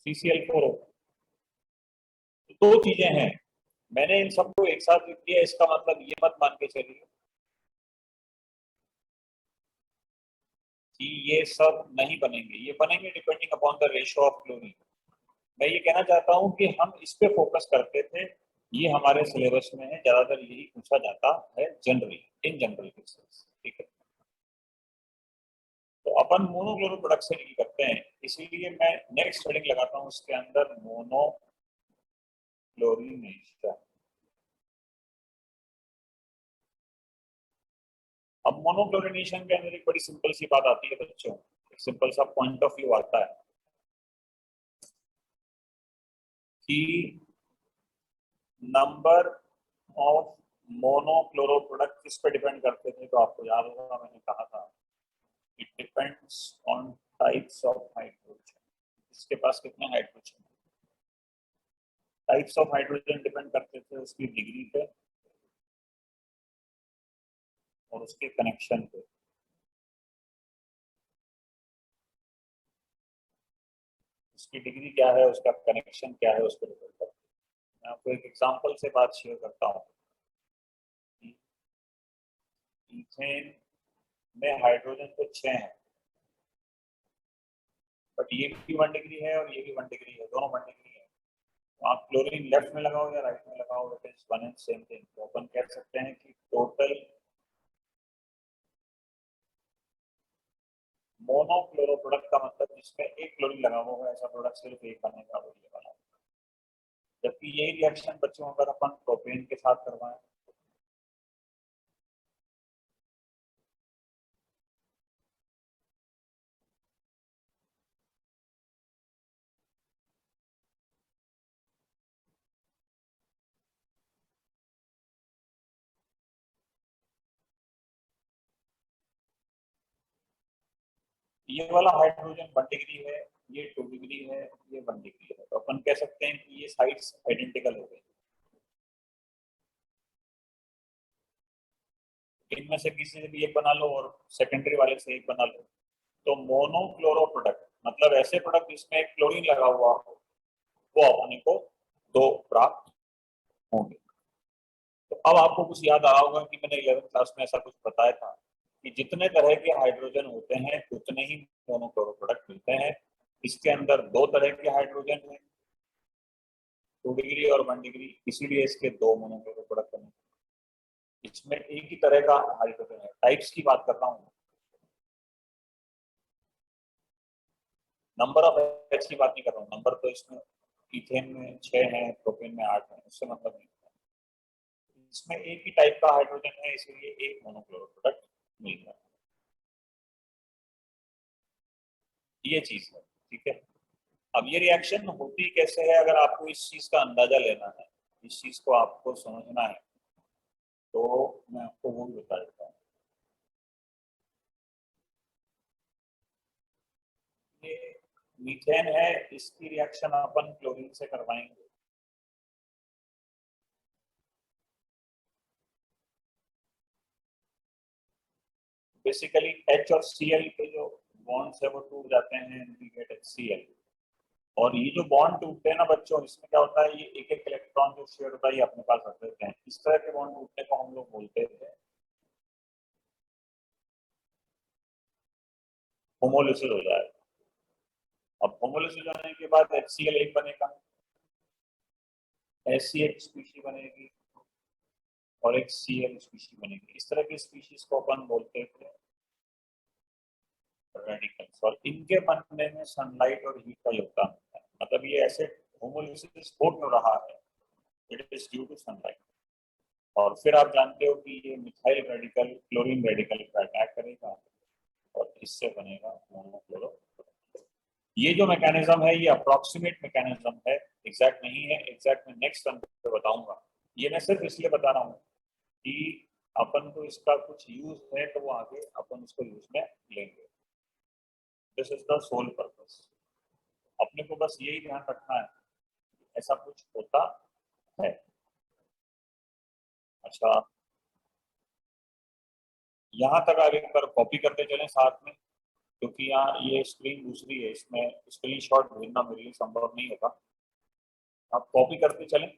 CCl4 होगा। तो दो चीजें हैं, मैंने इन सबको एक साथ लिख दिया, इसका मतलब ये मत मान के चलिए कि ये सब नहीं बनेंगे, ये बनेंगे depending upon the ratio of chlorine. मैं ये कहना चाहता हूँ कि हम इस पे फोकस करते थे, ये हमारे सिलेबस में है, ज्यादातर यही पूछा जाता है जनरली, इन जनरल केसेस, ठीक है। तो अपन मोनोक्लोरो प्रोडक्ट से डील करते हैं, इसीलिए मैं नेक्स्ट हेडिंग लगाता हूँ उसके अंदर मोनोक्लोरिनेशन। अब मोनोक्लोरिनेशन के अंदर एक बड़ी सिंपल सी बात आती है बच्चों, एक सिंपल सा पॉइंट ऑफ व्यू आता है कि नंबर ऑफ मोनोक्लोरो प्रोडक्ट किस पे डिपेंड करते थे, तो आपको याद होगा मैंने कहा था it depends on types of hydrogen, इसके पास कितने hydrogen, types of hydrogen depend करते थे उसकी डिग्री पे और उसके कनेक्शन पे। उसकी डिग्री क्या है, उसका कनेक्शन क्या है, उस पर डिपेंड करता है। मैं आपको एक एग्जांपल से बात शेयर करता हूँ। ईथेन में हाइड्रोजन तो 6 है, बट ये भी 1 डिग्री है और ये भी 1 डिग्री है, दोनों 1 डिग्री है। तो आप क्लोरीन लेफ्ट में लगाओ या राइट में लगाओ, it is one and same thing. तो अपन कह सकते हैं कि टोटल मोनोक्लोरो प्रोडक्ट का मतलब जिसमें एक क्लोरीन लगा हुआ है, ऐसा प्रोडक्ट सिर्फ एक बनेगा, वो ये वाला। जबकि यही रिएक्शन बच्चों अगर अपन प्रोपेन के साथ करवाएं, ये वाला हाइड्रोजन 1 डिग्री है, ये 2 डिग्री है, ये 1 डिग्री है, तो अपन कह सकते हैं कि ये साइड्स आइडेंटिकल हो गई। इनमें से किसी से भी एक बना लो और सेकेंडरी वाले से एक बना लो, तो मोनोक्लोरो प्रोडक्ट मतलब ऐसे प्रोडक्ट जिसमें एक क्लोरीन लगा हुआ हो, वो अपने को दो प्राप्त होंगे। तो अब आपको कुछ याद आ रहा होगा कि मैंने 11th क्लास में ऐसा कुछ बताया था कि जितने तरह के हाइड्रोजन होते हैं उतने ही मोनोक्लोरो प्रोडक्ट मिलते हैं। इसके अंदर दो तरह के हाइड्रोजन हैं, 2 डिग्री और 1 डिग्री, इसीलिए इसके दो मोनोक्लोरो प्रोडक्ट बने। इसमें एक ही तरह का हाइड्रोजन है, टाइप्स की बात कर रहा हूँ, नंबर ऑफ एच की बात नहीं कर रहा हूँ। नंबर तो इसमें इथेन में 6 है, प्रोपेन में 8 है, उससे मतलब नहीं। इसमें एक ही टाइप का हाइड्रोजन है, इसलिए एक मोनोक्लोरो प्रोडक्ट मिल रहा है, ये चीज है, ठीक है। अब ये रिएक्शन होती कैसे है, अगर आपको इस चीज का अंदाजा लेना है, इस चीज को आपको समझना है, तो मैं आपको वो भी बता देता हूँ। ये मीथेन है, इसकी रिएक्शन अपन क्लोरीन से करवाएंगे। बेसिकली H और Cl के जो बॉन्ड्स है वो टूट जाते हैं, and we get HCl। और ये जो बॉन्ड टूटते हैं ना बच्चों, इसमें क्या होता है, ये एक एक इलेक्ट्रॉन जो शेयर होता है ये अपने पास रख देते हैं। इस तरह के बॉन्ड टूटने को हम लोग बोलते हैं होमोलिसिस हो जाए। अब होमोलिसिस होने के बाद HCl एक बनेगा, ऐसी एक स्पीशी बनेगी और एक Cl स्पीशी बनेगी। इस तरह की स्पीशीज को अपन बोलते हैं रेडिकल्स, और इनके बनने में सनलाइट और हीट का योगदान होता है। मतलब ये ऐसे होमोलिसिस हो क्यों रहा है, it is due to sunlight. और फिर आप जानते हो कि ये मिथाइल रेडिकल क्लोरीन रेडिकल पर अटैक करेगा और इससे बनेगा मोनोक्लोरो। ये जो मैकेनिज्म है ये अप्रोक्सीमेट मैकेनिज्म है, एग्जैक्ट नहीं है, एग्जैक्ट मैं नेक्स्ट टर्म पे बताऊंगा। ये मैं सिर्फ इसलिए बता रहा हूँ कि अपन को इसका कुछ यूज है, तो वो आगे अपन उसको यूज में लेंगे। This is the sole purpose. अपने को बस यही ध्यान रखना है, ऐसा कुछ होता है। अच्छा, यहाँ तक आगे एक बार कॉपी करते चलें साथ में। क्योंकि यहाँ ये स्क्रीन दूसरी है, इसमें स्क्रीनशॉट भेजना मेरे लिए संभव नहीं होगा। आप कॉपी करते चलें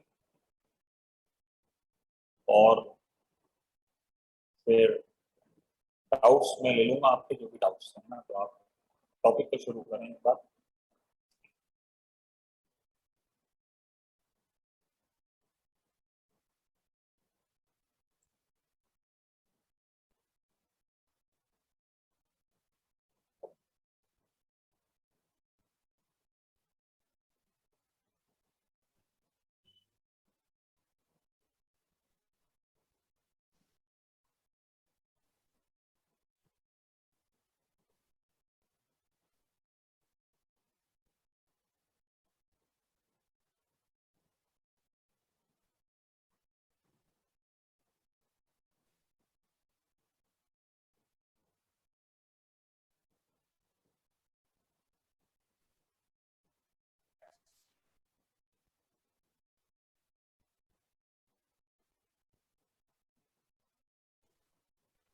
और फिर डाउट्स मैं ले लूंगा आपके, जो भी डाउट्स हैं ना, तो आप टॉपिक पे शुरू करें एक बार।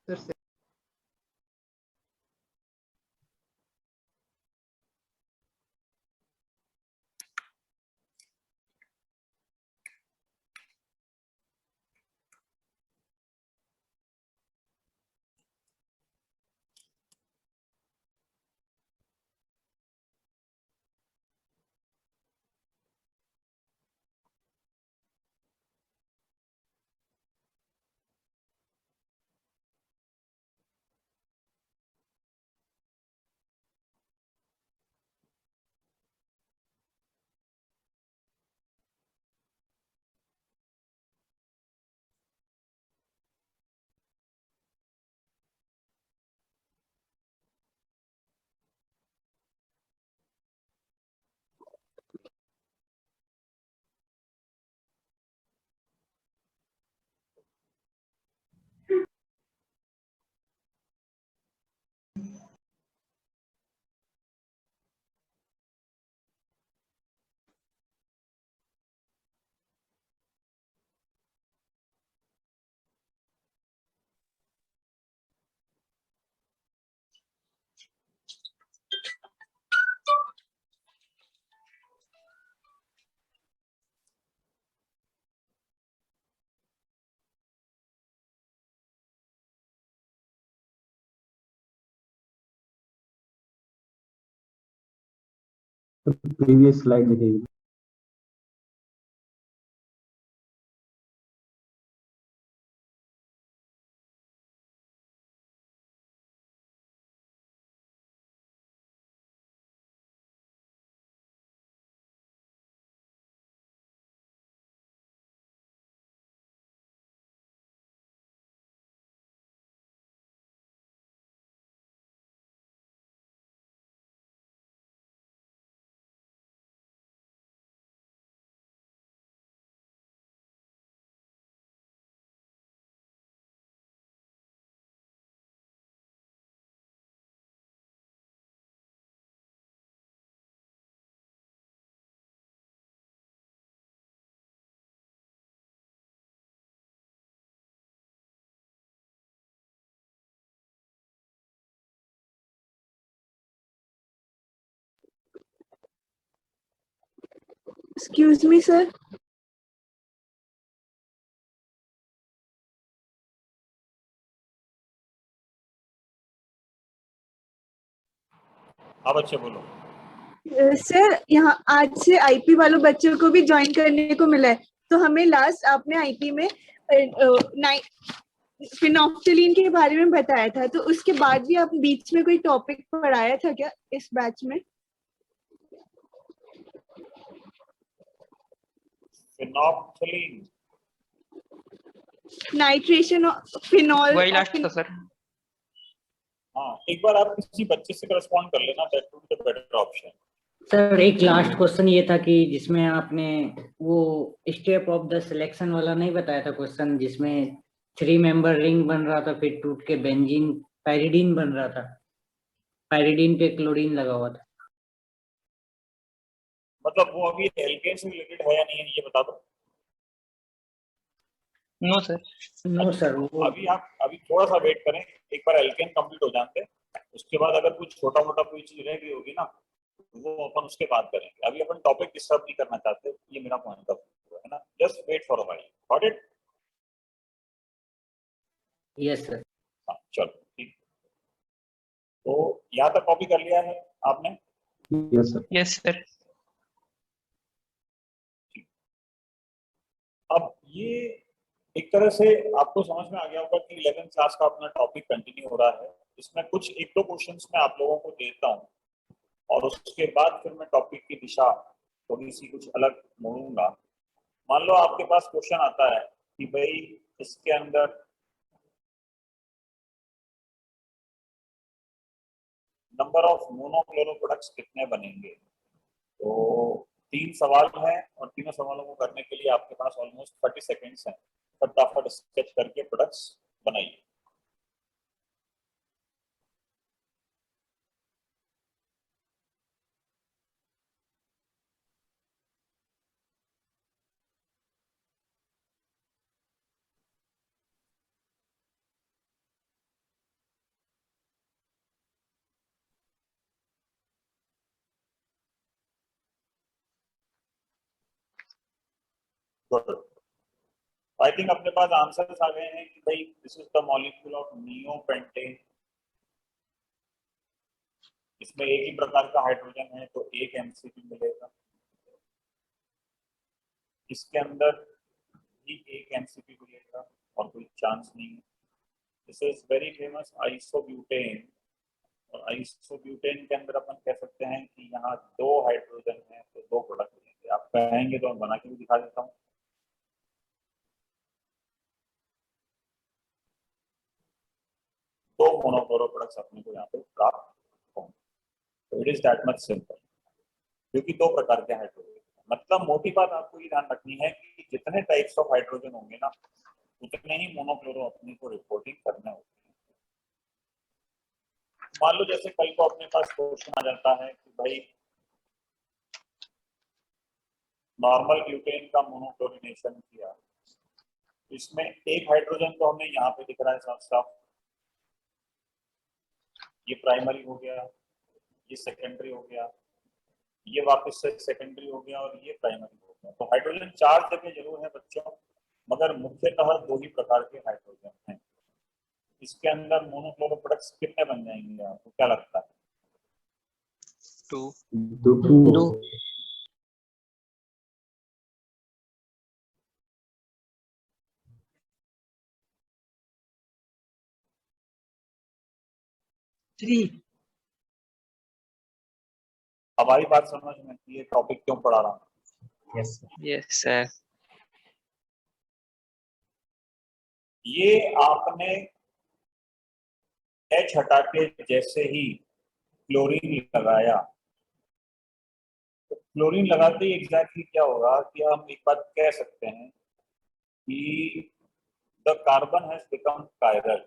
सर प्रीवियस स्लाइड दिखेगी। Excuse me, sir. हाँ बच्चे बोलो। सर यहाँ आज से आईपी वालों बच्चों को भी ज्वाइन करने को मिला है, तो हमें लास्ट आपने आईपी में फिनोक्सिलिन के बारे में बताया था, तो उसके बाद भी आप बीच में कोई टॉपिक पढ़ाया था क्या इस बैच में? फिनोक्सिलिन, नाइट्रेशन फिनॉल वही लास्ट था सर। हाँ एक बार आप किसी बच्चे से करस्पॉन्ड कर लेना, that would be the better option. Sir एक लास्ट क्वेश्चन ये था कि जिसमें आपने वो स्टेप ऑफ द सिलेक्शन वाला नहीं बताया था क्वेश्चन, जिसमें 3 मेंबर रिंग बन रहा था फिर टूट के बेंजीन पायरिडीन बन रहा था, पायरिडीन पे क्लोरीन लगा हुआ था। मतलब वो अभी एल्केन से रिलेटेड है या नहीं है ये बता दो। No sir. नो सर, वो अभी थोड़ा सा वेट करें, एक बार एल्केन कंप्लीट हो जाते, उसके बाद अगर कुछ छोटा मोटा कोई चीज रह गई होगी ना, वो अपन उसके बाद करेंगे। अभी अपन टॉपिक डिस्टर्ब नहीं करना चाहते, ये मेरा पॉइंट ऑफ व्यू है ना। Just wait for a while, got it? Yes sir. हाँ चलो ठीक। तो यहाँ तक कॉपी कर लिया है आपने? Yes sir. Yes sir. अब ये एक तरह से आपको समझ में आ गया होगा कि 11th क्लास का अपना टॉपिक कंटिन्यू हो रहा है। इसमें कुछ एक दो क्वेश्चंस मैं आप लोगों को देता हूँ और उसके बाद फिर मैं टॉपिक की दिशा थोड़ी सी कुछ अलग मोड़ूंगा। मान लो आपके पास क्वेश्चन आता है कि भाई इसके अंदर नंबर ऑफ मोनोक्लोरो प्रोडक्ट्स कितने बनेंगे। तो 3 सवाल हैं और तीनों सवालों को करने के लिए आपके पास ऑलमोस्ट 30 सेकेंड्स हैं। फटाफट स्केच करके प्रोडक्ट्स बनाइए। गुड। आई थिंक अपने पास आंसर्स आ गए हैं कि भाई this is the molecule of neopentane. इसमें एक ही प्रकार का हाइड्रोजन है तो एक एमसीपी मिलेगा। इसके अंदर भी एक एमसीपी मिलेगा और कोई चांस नहीं है। This is very famous isobutane. और आइसोब्यूटेन के अंदर अपन कह सकते हैं कि यहाँ 2 हाइड्रोजन है तो 2 प्रोडक्ट मिलेंगे। आप कहेंगे तो मैं बना के भी दिखा देता हूँ। दो मोनोक्लोरो प्रोडक्ट्स अपने को यहाँ पे प्राप्त होंगे। तो it is that much simple, क्योंकि 2 प्रकार के हाइड्रोजन। मतलब मोटी बात आपको ये ध्यान रखनी है कि जितने टाइप्स ऑफ हाइड्रोजन होंगे ना, उतने ही मोनोक्लोरो अपने को रिपोर्टिंग करने होते हैं। मान लो जैसे कल को अपने पास क्वेश्चन आ जाता है कि भाई नॉर्मल ब्यूटेन का मोनोक्लोरिनेशन किया, इसमें एक हाइड्रोजन तो हमें यहाँ पे दिख रहा है साफ साफ, ये प्राइमरी हो गया, ये सेकेंडरी हो गया, ये वापस से सेकेंडरी हो गया और ये प्राइमरी हो गया। तो हाइड्रोजन 4 जगह जरूर है बच्चों, मगर मुख्यतः 2 ही प्रकार के हाइड्रोजन हैं। इसके अंदर मोनोक्लोरो प्रोडक्ट्स कितने बन जाएंगे आपको क्या लगता है? 2। 2। हमारी बात समझ में कि ये टॉपिक क्यों पढ़ा रहा हूँ? Yes sir. ये आपने H हटा के जैसे ही क्लोरीन लगाया, तो क्लोरीन लगाते ही एग्जैक्टली क्या होगा कि हम एक बात कह सकते हैं कि the carbon has become chiral.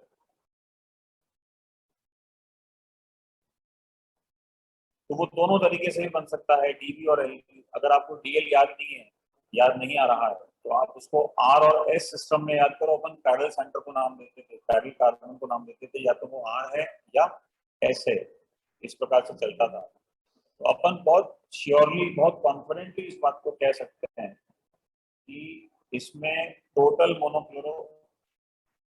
तो वो दोनों तरीके से ही बन सकता है, डीबी और एलबी। अगर आपको डीएल याद नहीं है, याद नहीं आ रहा है, तो आप उसको आर और एस सिस्टम में याद करो। अपन पैरेलल सेंटर को नाम देते थे, पैरेलल कार्बन को नाम देते थे, या तो वो आर है या एस है, इस प्रकार से चलता था। तो अपन बहुत श्योरली, बहुत कॉन्फिडेंटली इस बात को कह सकते हैं कि इसमें टोटल मोनोक्लोरो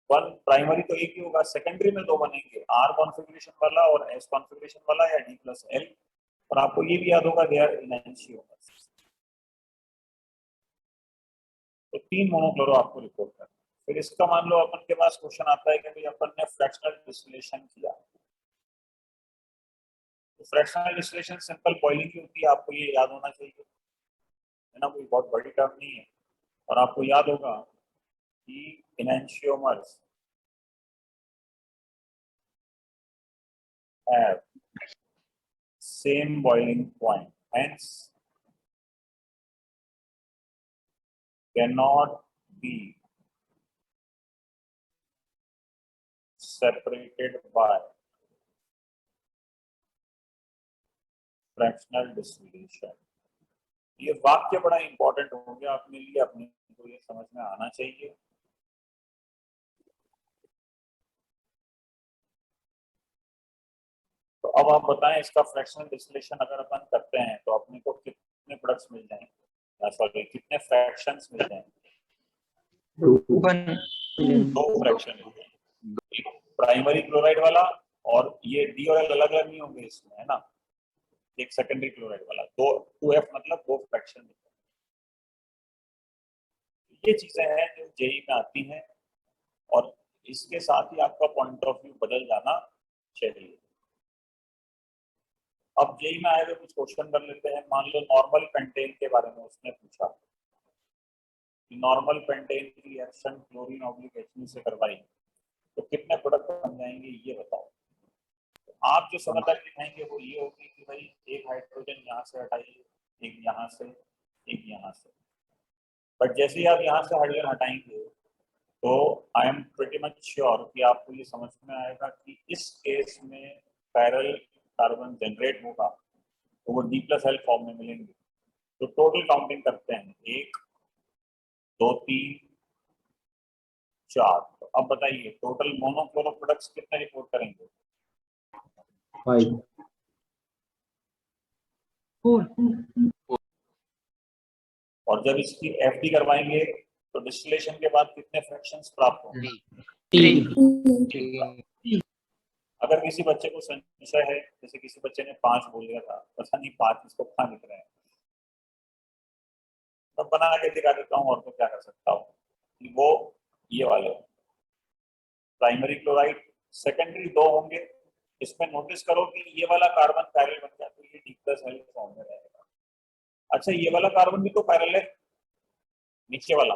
वन प्राइमरी तो एक ही होगा, सेकेंडरी में 2 बनेंगे, आर कॉन्फ़िगरेशन वाला और एस कॉन्फ़िगरेशन वाला या डी प्लस एल। और आपको ये भी याद होगा दे आर इनएंशियोमर्स। तो 3 मोनोक्लोरो आपको रिपोर्ट करना। फिर इसका मान लो अपन के पास क्वेश्चन आता है कि भाई अपन ने फ्रैक्शनल डिस्टिलेशन किया। तो फ्रैक्शनल डिस्टिलेशन सिंपल बॉइलिंग की होती है, आपको ये याद होना चाहिए, है ना, कोई बहुत बड़ी टर्म नहीं है। और आपको याद होगा कि इनएंशियोमर्स have same boiling point, hence cannot be separated by fractional distillation। ये वाक्य बड़ा इंपॉर्टेंट हो गया अपने लिए, अपने को ये समझ में आना चाहिए तो अब आप बताएं इसका फ्रैक्शनल डिस्टिलेशन अगर अपन करते हैं तो अपने को कितने प्रोडक्ट्स मिल जाएंगे, सॉरी कितने फ्रैक्शंस मिल जाएंगे? 1 दो फ्रैक्शन मिल जाएंगे, एक प्राइमरी क्लोराइड वाला और ये डी और एल अलग अलग नहीं होंगे इसमें, है ना, एक सेकेंडरी क्लोराइड वाला, दो 2F मतलब दो फ्रैक्शन। ये चीजें हैं जो जेई में आती हैं और इसके साथ ही आपका पॉइंट ऑफ व्यू बदल जाना चाहिए। अब जेई में आए हुए कुछ क्वेश्चन कर लेते हैं। मान लो नॉर्मल पेंटेन के बारे में उसने पूछा कि नॉर्मल पेंटेन की रिएक्शन क्लोरीन ऑब्लिक HNO से करवाई तो कितने प्रोडक्ट बन जाएंगे ये बताओ। तो आप जो समझदारी दिखाएंगे वो ये होगी कि भाई एक हाइड्रोजन यहाँ से हटाइए, एक यहाँ से, एक यहाँ से। बट जैसे ही आप यहाँ से हाइड्रोजन हटाएंगे तो I am pretty much sure कि आपको ये समझ में आएगा कि इस केस में पैरेलल कार्बन जनरेट होगा तो वो D+L फॉर्म में मिलेंगे। तो टोटल काउंटिंग करते हैं, 1 2 3 4। तो अब बताइए टोटल मोनोक्लोरो प्रोडक्ट्स कितने रिपोर्ट करेंगे? 5 और जब इसकी FD करवाएंगे तो डिस्टिलेशन के बाद कितने फ्रैक्शंस प्राप्त होंगे? 3 अगर किसी बच्चे को संशय है, जैसे किसी बच्चे ने 5 बोल दिया था, पता नहीं 5 इसको कहाँ लिख रहे हैं, तब बना के दिखा देता हूँ और तो क्या कर सकता हूँ कि वो ये वाले प्राइमरी क्लोराइड, सेकेंडरी 2 होंगे। इसमें नोटिस करो कि ये वाला कार्बन पैरेलल बन गया तो ये D+L फॉर्म में रहेगा। अच्छा ये वाला कार्बन भी तो पैरेलल है, नीचे वाला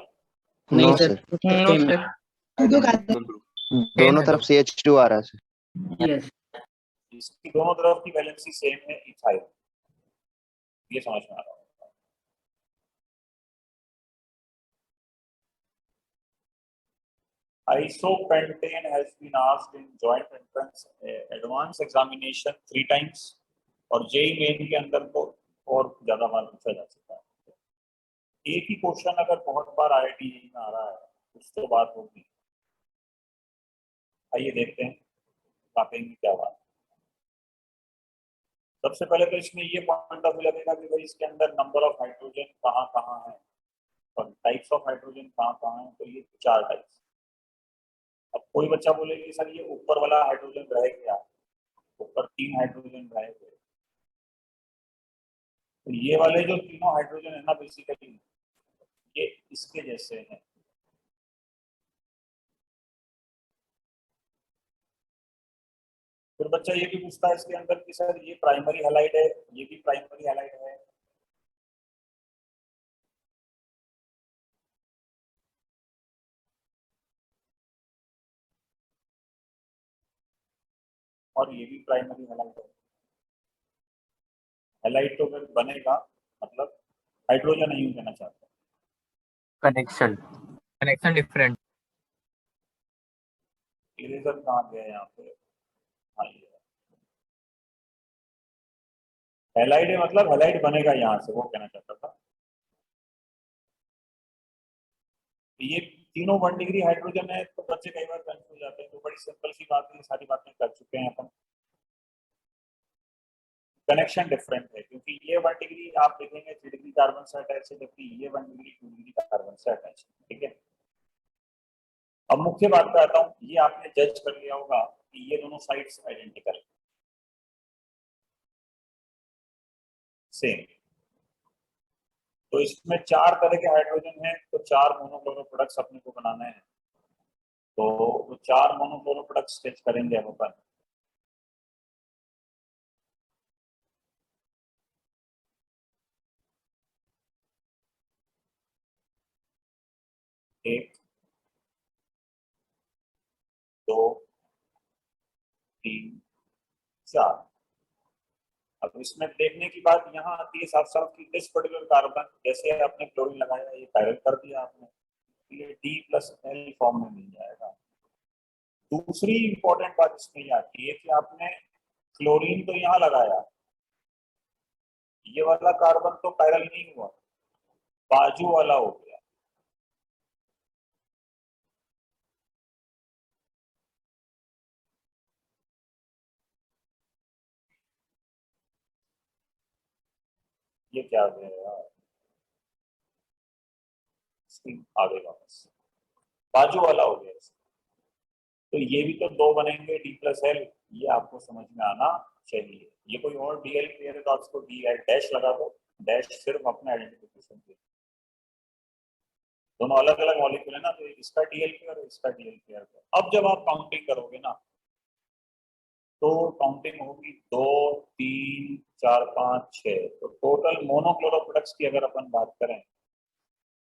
नहीं सर, नो सर, दोनों तरफ से H2 आ रहा है सर। यस इसकी दोनों तरफ की वैलेंसी सेम है, इथाइल। ये समझ में आ रहा है। Isopentane has been asked in joint entrance advanced examination 3 times और जेई मेन के अंदर तो और ज्यादा बार पूछा जा सकता है। एक ही क्वेश्चन अगर बहुत बार IIT में आ रहा है कुछ तो बात होगी। आइए देखते हैं वाकई में क्या बात। सबसे पहले तो इसमें ये पॉइंट ऑफ व्यू लगेगा कि भाई इसके अंदर नंबर ऑफ हाइड्रोजन कहाँ कहाँ है और टाइप्स ऑफ हाइड्रोजन कहाँ कहाँ है। तो ये 4 टाइप्स। अब कोई बच्चा बोले कि सर ये ऊपर वाला हाइड्रोजन रह गया, ऊपर 3 हाइड्रोजन रह गए, तो ये वाले जो तीनों हाइड्रोजन है ना बेसिकली ये इसके जैसे हैं। फिर बच्चा ये भी पूछता है इसके अंदर कि सर ये प्राइमरी हैलाइड है, ये भी प्राइमरी हैलाइड है, और ये भी प्राइमरी हैलाइड है। हैलाइड तो फिर बनेगा, मतलब हाइड्रोजन नहीं कहना चाहता। Connection different. इरेजर कहाँ गया यहाँ पे? हाँ ये हैलाइड है, मतलब हैलाइड बनेगा यहाँ से, वो कहना चाहता था। ये तीनों 1 डिग्री हाइड्रोजन है तो बच्चे कई बार कंफ्यूज हो जाते हैं। तो बड़ी सिंपल सी बात है, सारी बातें कर चुके हैं अपन। कनेक्शन डिफरेंट है क्योंकि ये 1 डिग्री आप देखेंगे 3 डिग्री कार्बन से अटैच है, जबकि ये 1 डिग्री 2 डिग्री कार्बन से अटैच है। ठीक है, अब मुख्य बात पे आता हूँ। ये आपने जज कर लिया होगा कि ये दोनों साइड्स आइडेंटिकल सेम। तो इसमें 4 तरह के हाइड्रोजन हैं तो 4 मोनोक्लोरो प्रोडक्ट्स अपने को बनाने हैं। तो वो 4 मोनोक्लोरो प्रोडक्ट्स स्केच करेंगे हम अपन। एक, 2, 3, 4। अब इसमें देखने की बात यहाँ आती है साफ साफ कि दिस पर्टिकुलर कार्बन, जैसे आपने क्लोरीन लगाया ये पैरेलल कर दिया आपने, ये D+L फॉर्म में मिल जाएगा। दूसरी इंपॉर्टेंट बात इसमें ये आती है कि आपने क्लोरीन तो यहाँ लगाया, ये वाला कार्बन तो पैरेलल नहीं हुआ, बाजू वाला हो गया। ये क्या आ गया यार, स्क्रीन आ गई वापस, बाजू वाला हो गया। तो ये भी तो दो बनेंगे डी प्लस एल, ये आपको समझ में आना चाहिए। ये कोई और डीएल पेयर है तो आप इसको डी एल डैश लगा दो, डैश सिर्फ अपने आइडेंटिफिकेशन के, दोनों अलग अलग मॉलिक्यूल है ना, तो इसका डीएल पेयर और इसका डीएल पेयर। अब जब आप काउंटिंग करोगे ना तो काउंटिंग होगी 2 3 4 5 6, तो टोटल मोनोक्लोरो प्रोडक्ट्स की अगर अपन बात करें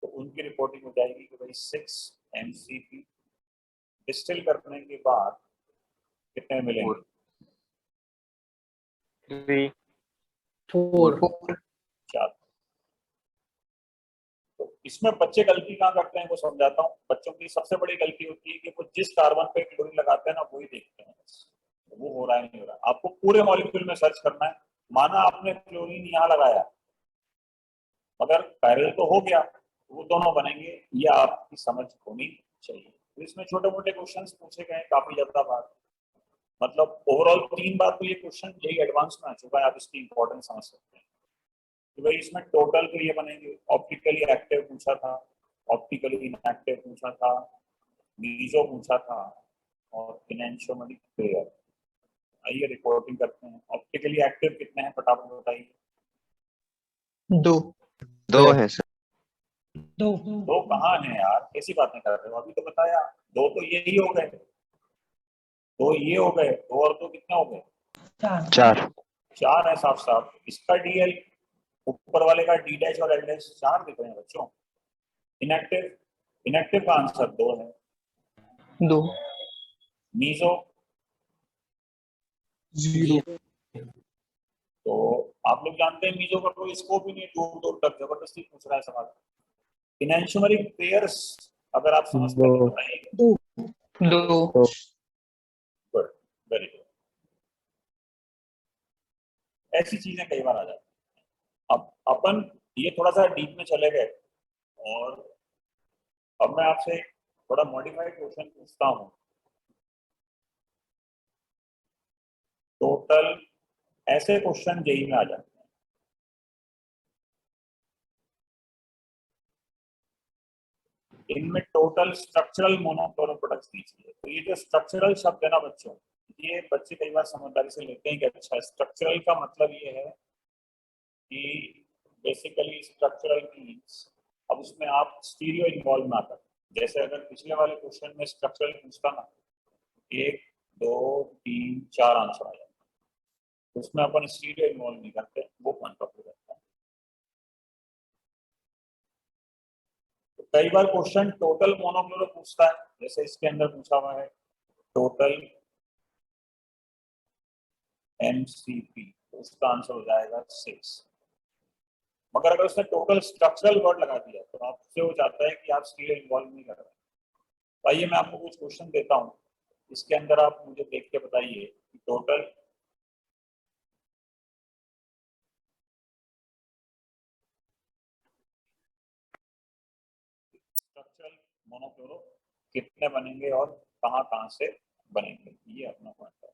तो उनकी रिपोर्टिंग हो जाएगी कि भाई 6 MCP डिस्टिल करने के बाद कितने मिलेंगे? 3 4 4। तो इसमें बच्चे गलती कहाँ करते हैं वो समझाता हूँ। बच्चों की सबसे बड़ी गलती होती है कि वो जिस कार्बन पे क्लोरीन लगाते हैं ना वही देखते हैं, वो हो रहा है नहीं हो रहा। आपको पूरे मॉलिक्यूल में सर्च करना है। माना आपने क्लोरीन यहाँ लगाया मगर पैरेलल तो हो गया, वो दोनों बनेंगे, ये आपकी समझ होनी चाहिए। तो इसमें छोटे मोटे क्वेश्चंस पूछे गए काफी ज्यादा बार, मतलब ओवरऑल 3 बार तो ये क्वेश्चन यही एडवांस में आ चुका है, आप इसकी इंपॉर्टेंस समझ सकते हैं कि भाई इसमें टोटल तो ये बनेंगे। ऑप्टिकली एक्टिव पूछा था, ऑप्टिकली इनएक्टिव पूछा था, मीजो पूछा था और इनएंशियोमेरिक पेयर। आइए रिपोर्टिंग करते हैं। ऑप्टिकली एक्टिव कितने हैं फटाफट बताइए। 2 है सर। दो कहाँ है यार, कैसी बातें कर रहे हो, अभी तो बताया। दो तो यही हो गए, दो ये हो गए, दो और दो कितने हो गए? 4 4 है साफ साफ। इसका डीएल, ऊपर वाले का डी डैश और एल डैश 4 दिख रहे हैं बच्चों। इनएक्टिव, इनएक्टिव का आंसर 2 है। 2 मीजो 0 तो आप लोग जानते हैं मीजो का कोई स्कोप ही नहीं, दूर दूर तक जबरदस्ती पूछ रहा है सवाल। इनएंशियोमेरिक पेयर्स अगर आप समझते हैं तो बताइए। 2 गुड, वेरी गुड। ऐसी चीजें कई बार आ जाती हैं। अब अपन ये थोड़ा सा डीप में चले गए और अब मैं आपसे थोड़ा मॉडिफाइड क्वेश्चन पूछता हूँ। टोटल ऐसे क्वेश्चन जेई में आ जाते हैं। इनमें टोटल स्ट्रक्चरल मोनोक्लोरो प्रोडक्ट्स दीजिए। तो ये जो स्ट्रक्चरल शब्द है ना बच्चों, ये बच्चे कई बार समझदारी से लेते हैं कि अच्छा स्ट्रक्चरल का मतलब ये है कि बेसिकली स्ट्रक्चरल मीन्स, अब उसमें आप स्टीरियो इन्वॉल्व ना करें। जैसे अगर पिछले वाले क्वेश्चन में स्ट्रक्चरल पूछता ना 1 2 3 4 आंसर आ जाता, उसमें अपन स्टीरियो इन्वॉल्व नहीं करते, वो पॉइंट ऑफ व्यू रहता है। तो कई बार क्वेश्चन टोटल मोनोक्लोरो पूछता है, जैसे इसके अंदर पूछा हुआ है टोटल MCP, तो उसका आंसर हो जाएगा 6। मगर अगर उसने टोटल स्ट्रक्चरल वर्ड लगा दिया तो आपसे हो जाता है कि आप स्टीरियो इन्वॉल्व नहीं कर रहे। तो आइए मैं आपको कुछ क्वेश्चन देता हूँ, इसके अंदर आप मुझे देख के बताइए कि टोटल स्ट्रक्चरल मोनोक्लोरो कितने बनेंगे और कहाँ कहाँ से बनेंगे, ये अपना पॉइंट है।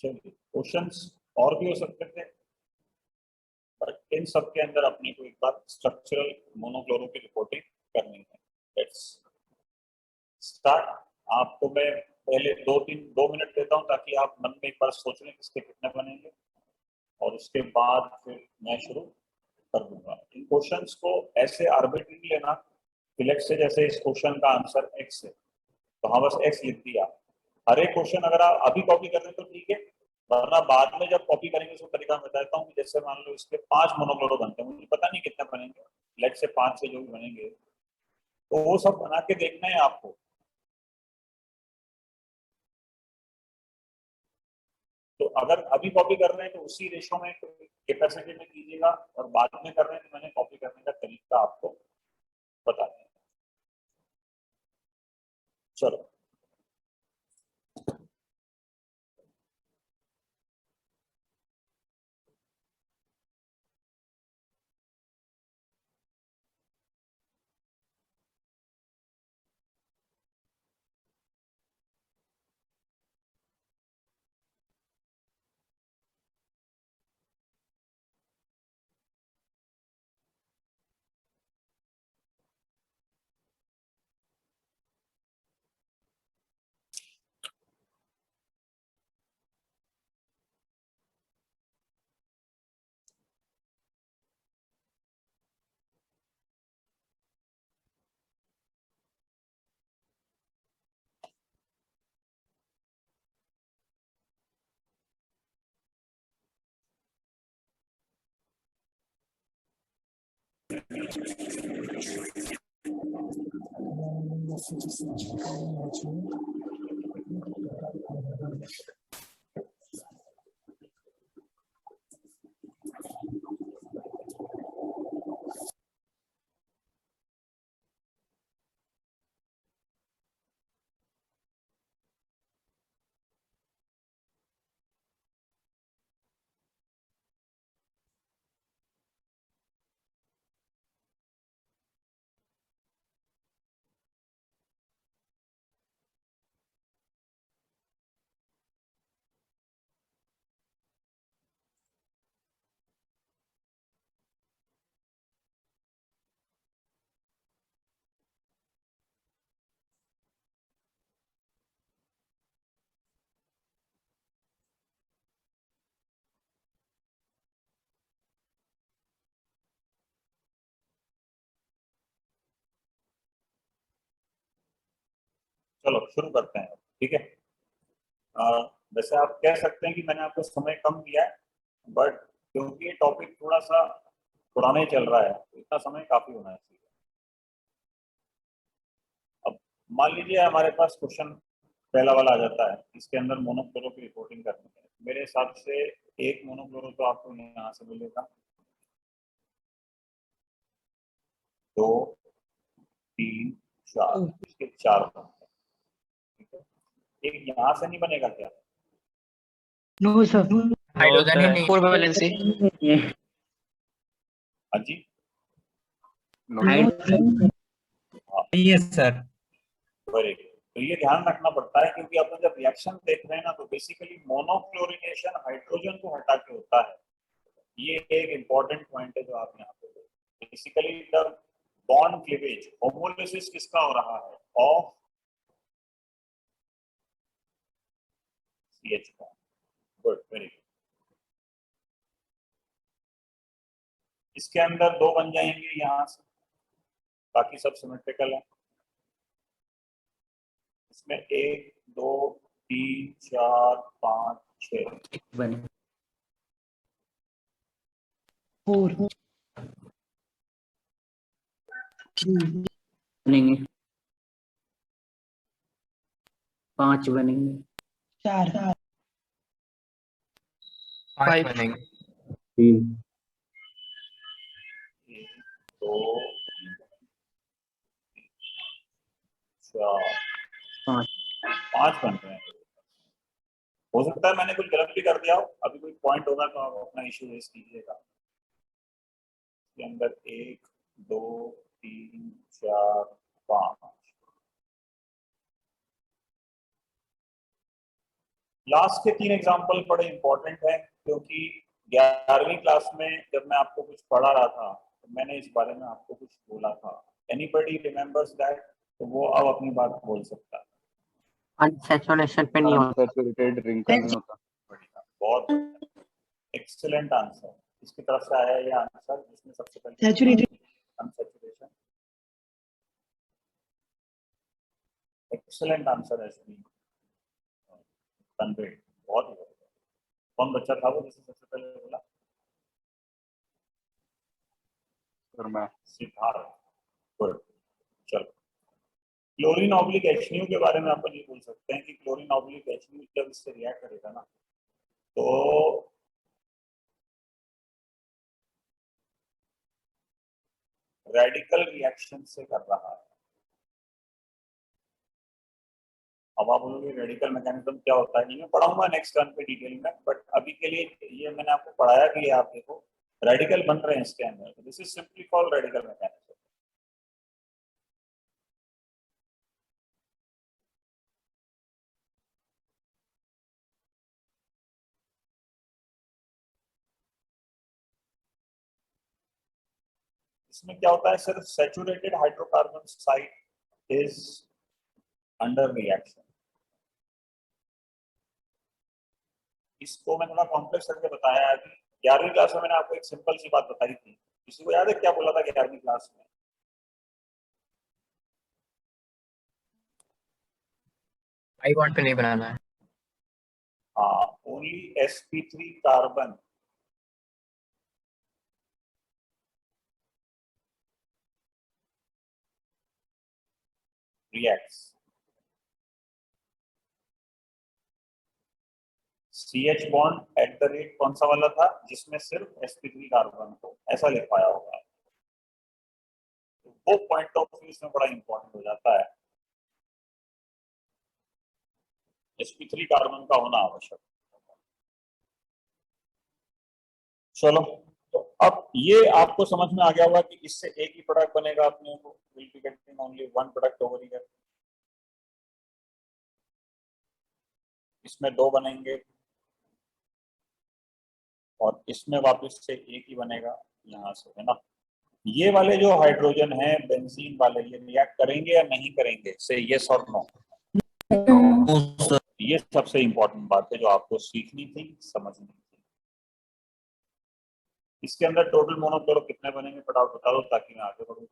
चलिए क्वेश्चंस और भी हो सकते थे, बट इन सब के अंदर अपने को एक बार स्ट्रक्चरल मोनोक्लोरो की रिपोर्टिंग करनी है। Let's start. आपको मैं पहले 2 मिनट देता हूं ताकि आप मन में एक बार सोच लें किसके कितने बनेंगे, और उसके बाद फिर मैं शुरू कर दूंगा। इन क्वेश्चंस को ऐसे आर्बिट्ररी लेना, सिलेक्ट से जैसे इस क्वेश्चन का आंसर x है तो हाँ बस x लिख दिया। हर एक क्वेश्चन अगर आप अभी कॉपी कर रहे हैं तो ठीक है, वरना बाद में जब कॉपी करेंगे उसको तरीका मैं बताता हूँ कि जैसे मान लो इसके 5 मोनोक्लोरो बनते हैं, मुझे पता नहीं कितने बनेंगे, लेट से 5 से जो भी बनेंगे, तो वो सब बना के देखना है आपको। तो अगर अभी कॉपी कर रहे हैं तो उसी रेशो में कैपेसिटी में कीजिएगा, और बाद में कर रहे हैं तो मैंने कॉपी करने का तरीका आपको बता दिया। चलो चलो शुरू करते हैं, ठीक है। वैसे आप कह सकते हैं कि मैंने आपको समय कम दिया है, बट क्योंकि ये टॉपिक थोड़ा सा पुराना ही चल रहा है तो इतना समय काफी होना चाहिए। अब मान लीजिए हमारे पास क्वेश्चन पहला वाला आ जाता है, इसके अंदर मोनोक्लोरो की रिपोर्टिंग करनी है। मेरे हिसाब से एक मोनोक्लोरो तो आपको यहाँ से मिलेगा, 2 3 4, इसके 4 बनते हैं, ठीक है। एक यहाँ से नहीं बनेगा क्या? नो सर, हाइड्रोजन ही नहीं, फोर वैलेंसी। हाँ जी, यस सर। Very good. तो ये ध्यान रखना पड़ता है क्योंकि अपन जब रिएक्शन देख रहे हैं ना, तो बेसिकली मोनोक्लोरिनेशन हाइड्रोजन को हटा के होता है। ये एक इंपॉर्टेंट पॉइंट है जो आप यहाँ पे basically the bond cleavage homolysis किसका हो रहा है? Of CH bond. Good, very good. इसके अंदर 2 बन जाएंगे यहाँ से, बाकी सब सिमेट्रिकल है। इसमें 1 2 3 4 5 6 बने बनेंगे, 5 बनेंगे, 5 बनेंगे। 3 1 2 4 5 5 बन रहे हैं। हो सकता है मैंने कुछ गलत भी कर दिया हो, अभी कोई पॉइंट होगा तो आप अपना इश्यू रेज कीजिएगा। इसके अंदर 1 2 3 4 5। लास्ट के 3 एग्जाम्पल बड़े इंपॉर्टेंट है, क्योंकि 11वीं क्लास में जब मैं आपको कुछ पढ़ा रहा था तो मैंने इस बारे में आपको कुछ बोला था। Anybody remembers that? तो वो अब अपनी बात बोल सकता है। अनसैचुरेशन पे नहीं होता। अनसैचुरेटेड रिंग का नहीं होता। बढ़िया, बहुत बढ़िया, एक्सीलेंट आंसर। इसकी तरफ से आया ये आंसर जिसमें सबसे पहले अनसैचुरेशन। एक्सीलेंट आंसर है, कन्वेड, बहुत ही कौन बच्चा था वो जिसने सबसे पहले बोला? सिद्धार्थ। गुड, चलो। क्लोरीन ऑब्लिक HNO के बारे में अपन ये बोल सकते हैं कि क्लोरीन ऑब्लिक HNO जब इससे रिएक्ट करेगा ना तो रेडिकल रिएक्शन से कर रहा है। अब आप बोलोगे रेडिकल मैकेनिज्म क्या होता है, ये मैं पढ़ाऊंगा नेक्स्ट टर्म पे डिटेल में, बट अभी के लिए ये मैंने आपको पढ़ाया भी है। आप देखो रेडिकल बन रहे हैं इसके अंदर, this is simply called radical mechanism. इसमें क्या होता है, सिर्फ saturated hydrocarbon site is under reaction. इसको मैं थोड़ा कॉम्प्लेक्स करके बताया है। अभी 11वीं क्लास में मैंने आपको एक सिंपल सी बात बताई थी, किसी को याद है क्या बोला था 11वीं क्लास में? आई बॉन्ड पे नहीं बनाना है। हाँ, only sp3 carbon reacts. CH bond at the rate कौन सा वाला था जिसमें सिर्फ sp3 कार्बन को ऐसा लिख पाया होगा, तो वो पॉइंट ऑफ व्यू इसमें बड़ा इंपॉर्टेंट हो जाता है, sp3 कार्बन का होना आवश्यक। चलो, तो अब ये आपको समझ में आ गया होगा कि इससे एक ही प्रोडक्ट बनेगा, अपने को will be getting only one product over here. इसमें 2 बनेंगे और इसमें वापस से एक ही बनेगा यहाँ से, है ना। ये वाले जो हाइड्रोजन है बेंजीन वाले, ये रिएक्ट करेंगे या नहीं करेंगे, से यस और नो। ये सबसे इंपॉर्टेंट बात है जो आपको सीखनी थी, समझनी थी। इसके अंदर टोटल मोनोक्लोरो कितने बनेंगे फटाफट बता दो ताकि मैं आगे बढ़ूँ।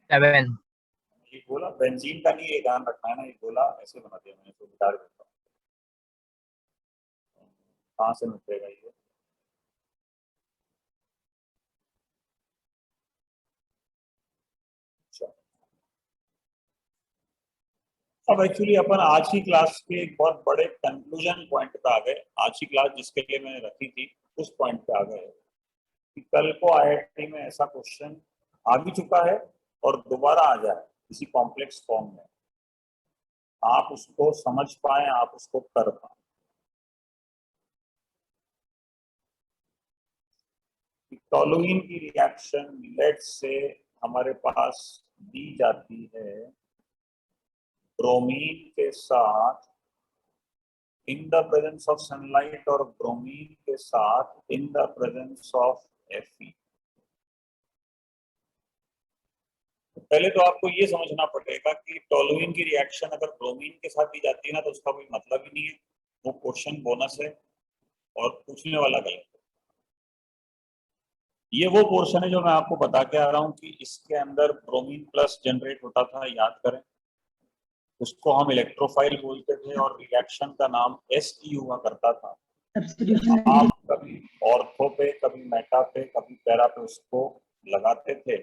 7। ये बोला बेंजीन का नहीं, ये ध्यान रखना है ना, ये बोला ऐसे बना दिया मैंने, तो गिटार देता हूँ कहाँ से निकलेगा ये। अब एक्चुअली अपन आज की क्लास के एक बहुत बड़े कंक्लूजन पॉइंट पे आ गए। आज की क्लास जिसके लिए मैंने रखी थी उस पॉइंट पे आ गए कि कल को IIT में ऐसा क्वेश्चन आ भी चुका है और दोबारा आ जाए किसी कॉम्प्लेक्स फॉर्म में, आप उसको समझ पाए, आप उसको कर पाए। टोलुइन की रिएक्शन लेट से हमारे पास दी जाती है ब्रोमीन के साथ in the presence of sunlight और ब्रोमीन के साथ in the presence of Fe। पहले तो आपको ये समझना पड़ेगा कि टोलुइन की रिएक्शन अगर ब्रोमीन के साथ दी जाती है ना तो उसका कोई मतलब ही नहीं है, वो क्वेश्चन बोनस है और पूछने वाला गलत है। ये वो पोर्शन है जो मैं आपको बता के आ रहा हूँ कि इसके अंदर ब्रोमीन प्लस जनरेट होता था, याद करें, उसको हम इलेक्ट्रोफाइल बोलते थे और रिएक्शन का नाम SE हुआ करता था। आप कभी ऑर्थो पे, कभी मेटा पे, कभी पैरा पे उसको लगाते थे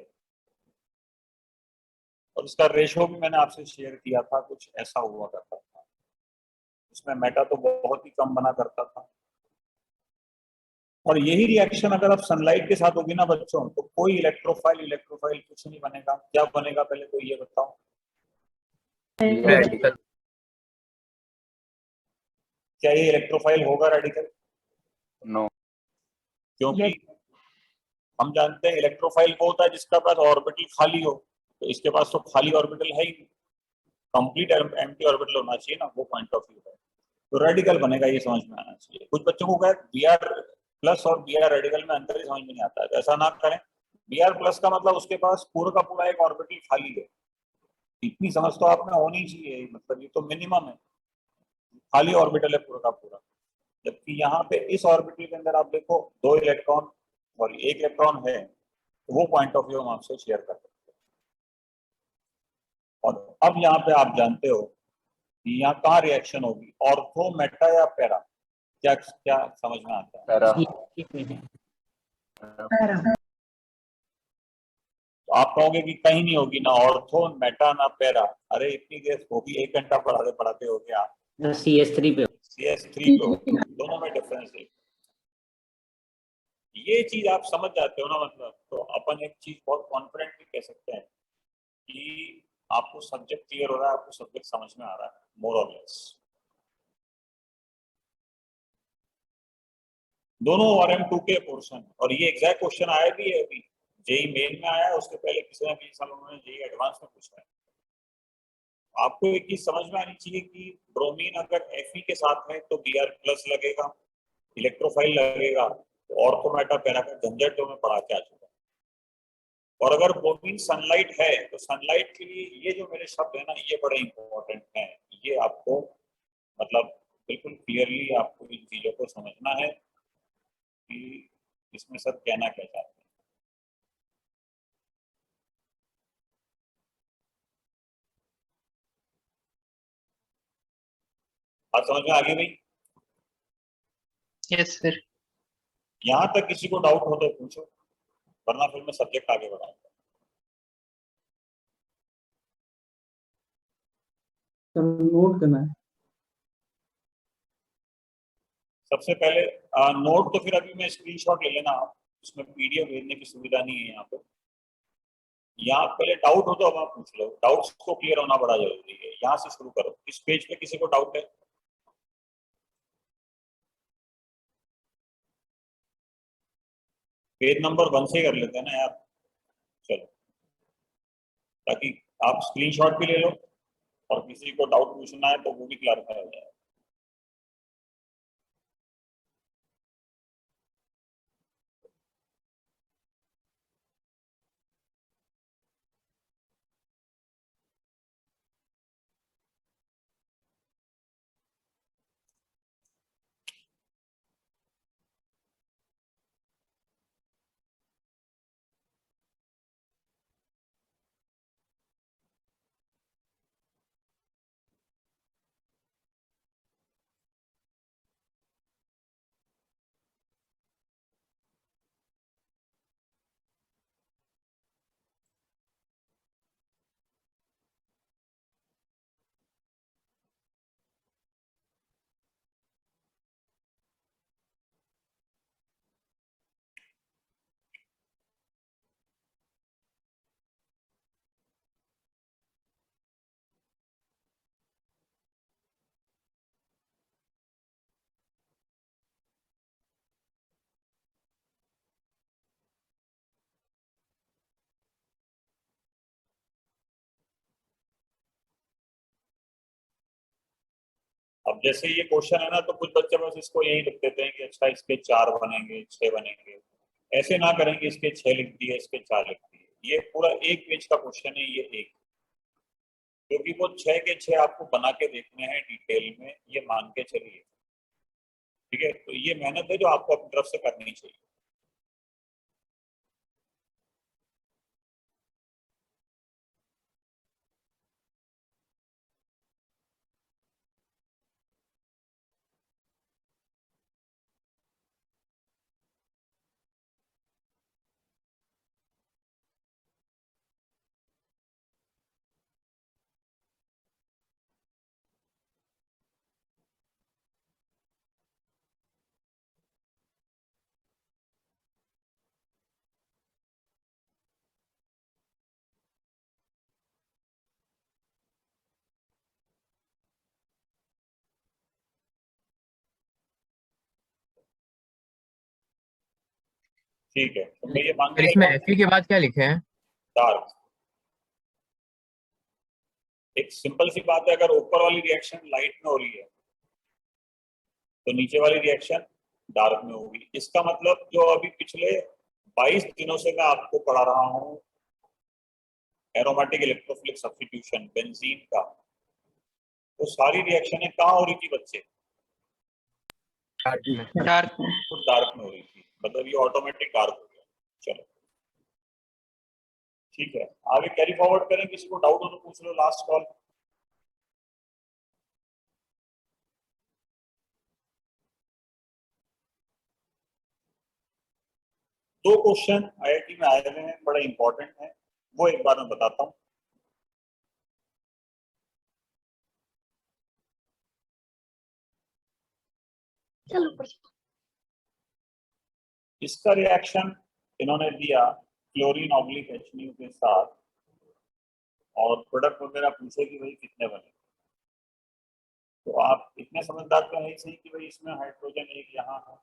और इसका रेशो भी मैंने आपसे शेयर किया था, कुछ ऐसा हुआ करता था। उसमें मेटा तो बहुत ही कम बना करता था और यही रिएक्शन अगर आप सनलाइट के साथ होगी ना बच्चों तो कोई इलेक्ट्रोफाइल कुछ नहीं बनेगा। क्या बनेगा पहले तो ये बताओ। रेडिकल। क्या ये इलेक्ट्रोफाइल होगा रेडिकल? नो। क्योंकि हम जानते हैं इलेक्ट्रोफाइल वो होता है जिसका पास ऑर्बिटल खाली हो, तो इसके पास तो खाली ऑर्बिटल है ही, कंप्लीट एम्प्टी ऑर्बिटल होना चाहिए ना, वो पॉइंट ऑफ व्यू है। तो रेडिकल बनेगा, ये समझ में आना चाहिए। कुछ बच्चों को Br प्लस और Br रेडिकल में अंतर ही समझ में नहीं आता है, तो ऐसा ना करें। Br प्लस का मतलब उसके पास पूरा का पूरा एक ऑर्बिटल खाली है, इतनी समझ तो आप में होनी चाहिए, मतलब ये तो मिनिमम है, खाली ऑर्बिटल है पूरा का पूरा। जबकि यहाँ पे इस ऑर्बिटल के अंदर आप देखो 2 इलेक्ट्रॉन और 1 इलेक्ट्रॉन है, तो वो पॉइंट ऑफ व्यू हम आपसे शेयर कर सकते हैं। और अब यहाँ पे आप जानते हो कि यहाँ कहाँ रिएक्शन होगी, ऑर्थो, मेटा या पैरा? क्या क्या समझ में आता है? पैरा। तो आप कहोगे कि कहीं नहीं होगी, ना ऑर्थो, मेटा, ना पैरा। अरे इतनी देर होगी, 1 घंटा पढ़ाते पढ़ाते हो गया। CS3 पे CS3 पे होगी, दोनों में डिफरेंस है। ये चीज आप समझ जाते हो ना, मतलब तो अपन एक चीज बहुत कॉन्फिडेंटली कह सकते हैं कि आपको सब्जेक्ट क्लियर हो रहा है, आपको सब्जेक्ट समझ में आ रहा है, मोर और लेस। दोनों RM2 के पोर्शन, और ये एग्जैक्ट क्वेश्चन आया भी है अभी, जेई मेन में आया है, उसके पहले किसी ने भी साल उन्होंने जेई एडवांस में पूछा है। आपको एक चीज समझ में आनी चाहिए कि ब्रोमीन अगर Fe के साथ है तो Br+ लगेगा, इलेक्ट्रोफाइल लगेगा, तो ऑर्थो, मेटा, पैरा का झंझट तो मैं पढ़ा के आ चुका। और अगर ब्रोमीन सनलाइट है तो सनलाइट के लिए ये जो मेरे शब्द है ना, ये बड़े इंपॉर्टेंट हैं। ये आपको मतलब बिल्कुल क्लियरली आपको इन चीजों को समझना है कि इसमें सब कहना क्या चाहते हैं। बात समझ में आ गई भाई? Yes, sir. यहाँ तक किसी को डाउट हो तो पूछो, वरना फिर मैं सब्जेक्ट आगे बढ़ाऊंगा। नोट करना है। सबसे पहले नोट तो फिर अभी मैं स्क्रीनशॉट ले लेना आप, इसमें PDF भेजने की सुविधा नहीं है यहाँ पे। यहाँ पहले डाउट हो तो अब आप पूछ लो, डाउट्स को क्लियर होना बड़ा जरूरी है। यहाँ से शुरू करो। इस पेज पे किसी को डाउट है? पेज नंबर 1 से कर लेते हैं ना यार, चलो, ताकि आप स्क्रीनशॉट भी ले लो और किसी को डाउट पूछना है तो वो भी क्लैरिफाई हो जाए। अब जैसे ये क्वेश्चन है ना, तो कुछ बच्चे बस इसको यही लिख देते हैं कि अच्छा इसके 4 बनेंगे, 6 बनेंगे। ऐसे ना करेंगे इसके 6 लिख दिए, इसके 4 लिख दिए। ये पूरा एक पेज का क्वेश्चन है, ये एक, क्योंकि वो 6 के 6 आपको बना के देखने हैं डिटेल में, ये मान के चलिए। ठीक है, तो ये मेहनत है जो आपको अपनी तरफ से करनी चाहिए। ठीक है, तो मैं ये मान फिर के इसमें चलता हूँ Fe के बाद क्या लिखे हैं? डार्क। एक सिंपल सी बात है, अगर ऊपर वाली रिएक्शन लाइट में हो रही है तो नीचे वाली रिएक्शन डार्क में होगी। इसका मतलब जो अभी पिछले 22 दिनों से मैं आपको पढ़ा रहा हूँ एरोमेटिक इलेक्ट्रोफिलिक सब्स्टिट्यूशन बेंजीन का, वो सारी रिएक्शनें कहाँ हो रही थी बच्चे? डार्क में। तो डार्क में हो रही थी, मतलब ये ऑटोमेटिक डार्क हो गया। चलो ठीक है, आगे कैरी फॉरवर्ड करें, किसी को डाउट हो तो पूछ लो, लास्ट कॉल। दो क्वेश्चन आईआईटी में आए हुए हैं, बड़े इंपॉर्टेंट हैं, वो एक बार मैं बताता हूँ। इसका रिएक्शन इन्होंने दिया क्लोरीन ऑब्लिक HNO के साथ, और प्रोडक्ट वगैरह पूछे कि भाई कितने बने। तो आप इतने समझदार तो है ही सही कि भाई इसमें हाइड्रोजन एक यहाँ है,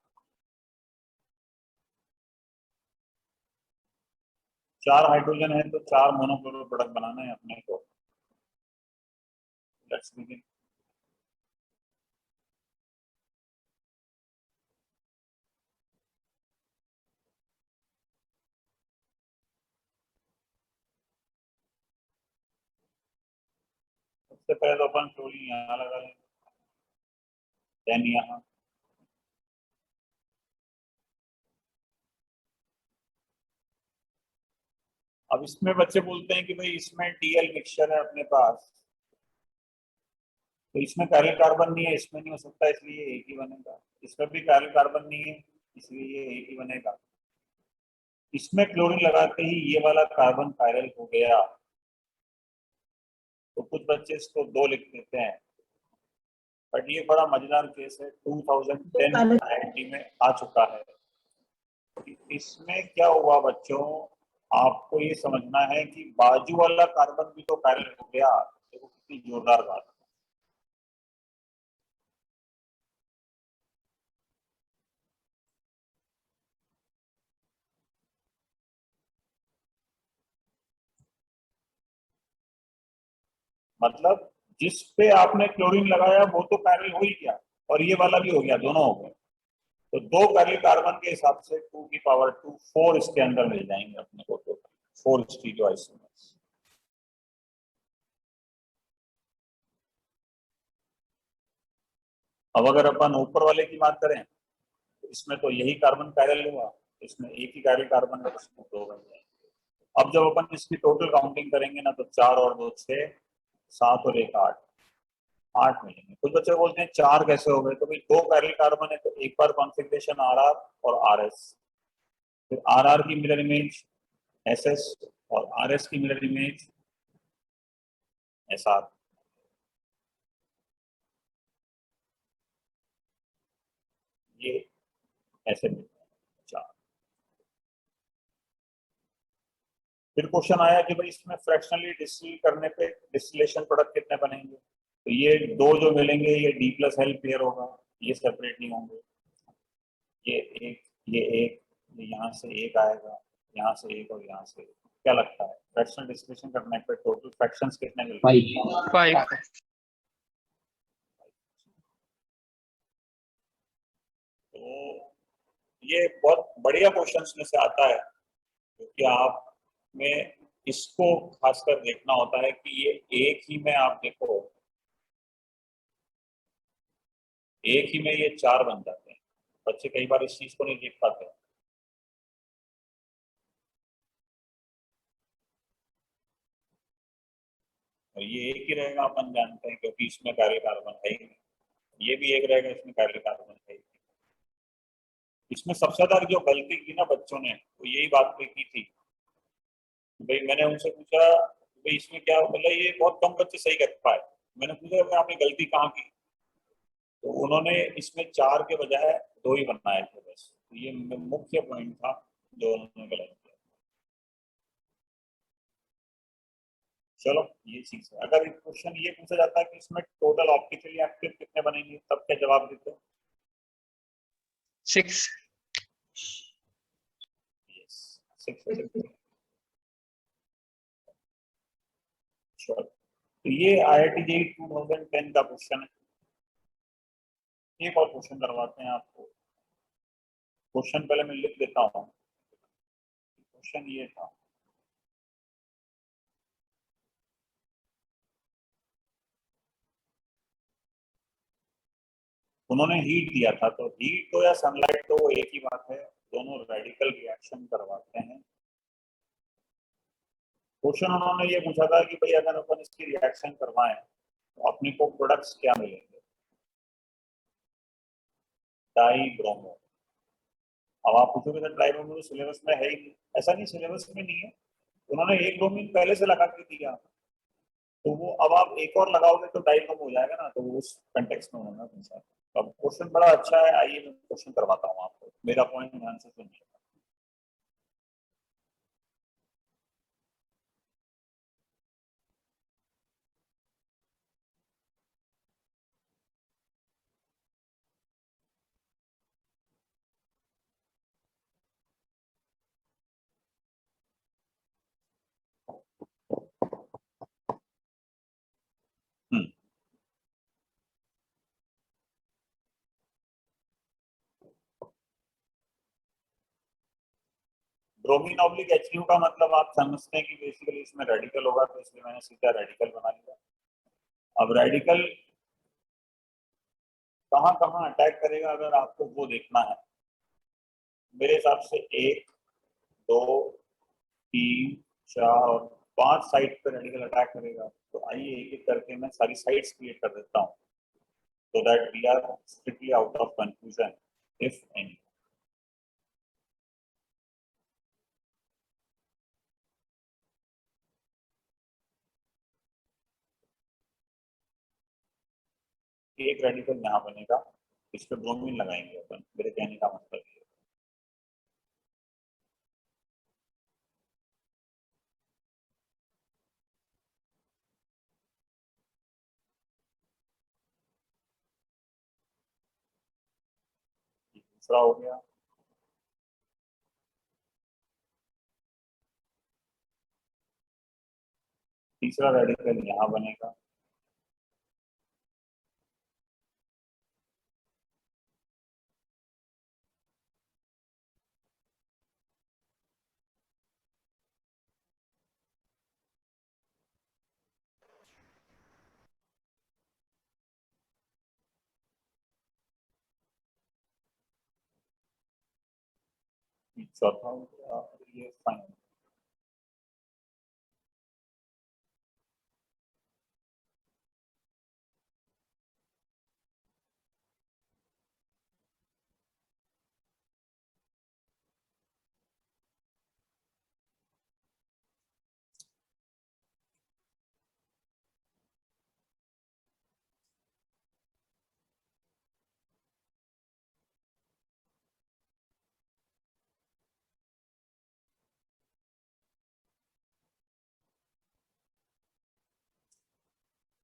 4 हाइड्रोजन है तो 4 मोनोक्लोरो प्रोडक्ट बनाना है अपने को। Let's begin. सबसे पहले तो अपन क्लोरीन यहाँ लगा लेंगे, देन यहाँ, अब इसमें बच्चे बोलते हैं कि भाई इसमें DL मिक्सचर है अपने पास, तो इसमें कारिल कार्बन नहीं है, इसमें नहीं हो सकता, इसलिए एक ही बनेगा। इसमें भी कारिल कार्बन नहीं है, इसलिए ये एक ही बनेगा। इसमें क्लोरीन लगाते ही ये वाला कार्बन कायरल हो गया, तो कुछ बच्चे इसको 2 लिख देते हैं, बट ये बड़ा मजेदार केस है, 2010 IIT में आ चुका है। इसमें क्या हुआ बच्चों, आपको ये समझना है कि बाजू वाला कार्बन भी तो कायरल हो गया। देखो कितनी जोरदार बात है। मतलब जिस पे आपने क्लोरीन लगाया वो तो कायरल हो ही गया, और ये वाला भी हो गया, दोनों हो गए। तो 2 कायरल कार्बन के हिसाब से 2 की पावर 2 4 इसके अंदर मिल जाएंगे अपने को, टोटल 4 स्टीरियोआइसोमर्स। अब अगर अपन ऊपर वाले की बात करें तो इसमें तो यही कार्बन कायरल हुआ, इसमें एक ही कायरल कार्बन है, इसमें 2 बन जाएंगे। अब जब अपन इसकी टोटल काउंटिंग करेंगे ना, तो 4 और 2 6, 7 और 1 8 मिलेंगे। कुछ बच्चे बोलते हैं 4 कैसे हो गए, तो भाई 2 पैरेलल कार्बन है, तो एक बार कॉन्फ़िगरेशन RR और RS, फिर RR की मिरर इमेज SS और RS की मिरर इमेज SR। ये ऐसे मिलता है 4। फिर क्वेश्चन आया कि भाई इसमें फ्रैक्शनली डिस्टिल करने पे डिस्टिलेशन प्रोडक्ट कितने बनेंगे, तो ये 2 जो मिलेंगे ये D+L पेयर होगा, ये सेपरेट नहीं होंगे। ये एक, ये यहाँ से एक आएगा, यहाँ से एक और यहाँ से एक। क्या लगता है फ्रैक्शनल डिस्टिलेशन करने पे टोटल फ्रैक्शंस कितने मिल रहे हैं? 5 तो ये बहुत बढ़िया क्वेश्चंस में से आता है, क्योंकि आप में इसको खासकर देखना होता है कि ये एक ही में आप देखो, एक ही में ये 4 बन जाते हैं। बच्चे कई बार इस चीज को नहीं देख पाते। और ये एक ही रहेगा अपन जानते हैं, क्योंकि इसमें कायरल कार्बन है ही नहीं। ये भी एक रहेगा, इसमें कायरल कार्बन है ही नहीं। इसमें सबसे ज्यादा जो गलती की ना बच्चों ने, तो यही बात पे की थी। भाई मैंने उनसे पूछा भाई इसमें क्या, मतलब ये बहुत कम बच्चे सही कर पाए। मैंने पूछा कि आपने गलती कहाँ की, तो उन्होंने इसमें 4 के बजाय 2 ही बनाए थे बस। तो ये मुख्य पॉइंट था जो उन्होंने गलत किया। चलो ये चीज है। अगर एक क्वेश्चन ये पूछा जाता है कि इसमें टोटल ऑप्टिकली एक्टिव कितने बनेंगे, तब क्या जवाब देते हो? 6 यस, 6। श्योर। तो ये IIT JEE 2010 का क्वेश्चन है। एक और क्वेश्चन करवाते हैं आपको। क्वेश्चन पहले मैं लिख देता हूँ। क्वेश्चन ये था, उन्होंने हीट दिया था, तो हीट तो या सनलाइट तो वो एक ही बात है, दोनों रेडिकल रिएक्शन करवाते हैं। क्वेश्चन उन्होंने ये पूछा था कि भाई अगर अपन इसकी रिएक्शन करवाएं तो अपने को प्रोडक्ट्स क्या मिलेंगे, डाई ब्रोमो। अब आप पूछोगे तो डाई ब्रोमो तो सिलेबस में है ही नहीं, ऐसा नहीं सिलेबस में नहीं है, उन्होंने एक ब्रोमीन पहले से लगा के दिया, तो वो अब आप एक और लगाओगे तो डाई ब्रोमो हो जाएगा ना, तो वो उस कंटेक्स्ट में होना पूछा। अब क्वेश्चन बड़ा अच्छा है, आइए मैं क्वेश्चन करवाता हूँ आपको, मेरा पॉइंट ध्यान से सुनिए। ब्रोमीन ऑब्लिक HU का मतलब आप समझते हैं कि बेसिकली इसमें रेडिकल होगा, तो इसलिए मैंने सीधा रेडिकल बना लिया। अब रेडिकल कहाँ कहाँ अटैक करेगा अगर आपको वो देखना है, मेरे हिसाब से 1, 2, 3, 4 और 5 साइड पे रेडिकल अटैक करेगा। तो आइए एक एक करके मैं सारी साइड्स क्रिएट कर देता हूँ, so that we are strictly out of confusion if any. एक रेडिकल यहाँ बनेगा, इस पे ब्रोमीन लगाएंगे अपन, मेरे कहने का मतलब ये है। दूसरा हो गया, तीसरा रेडिकल यहाँ बनेगा, चौथा हो गया, ये फाइनल।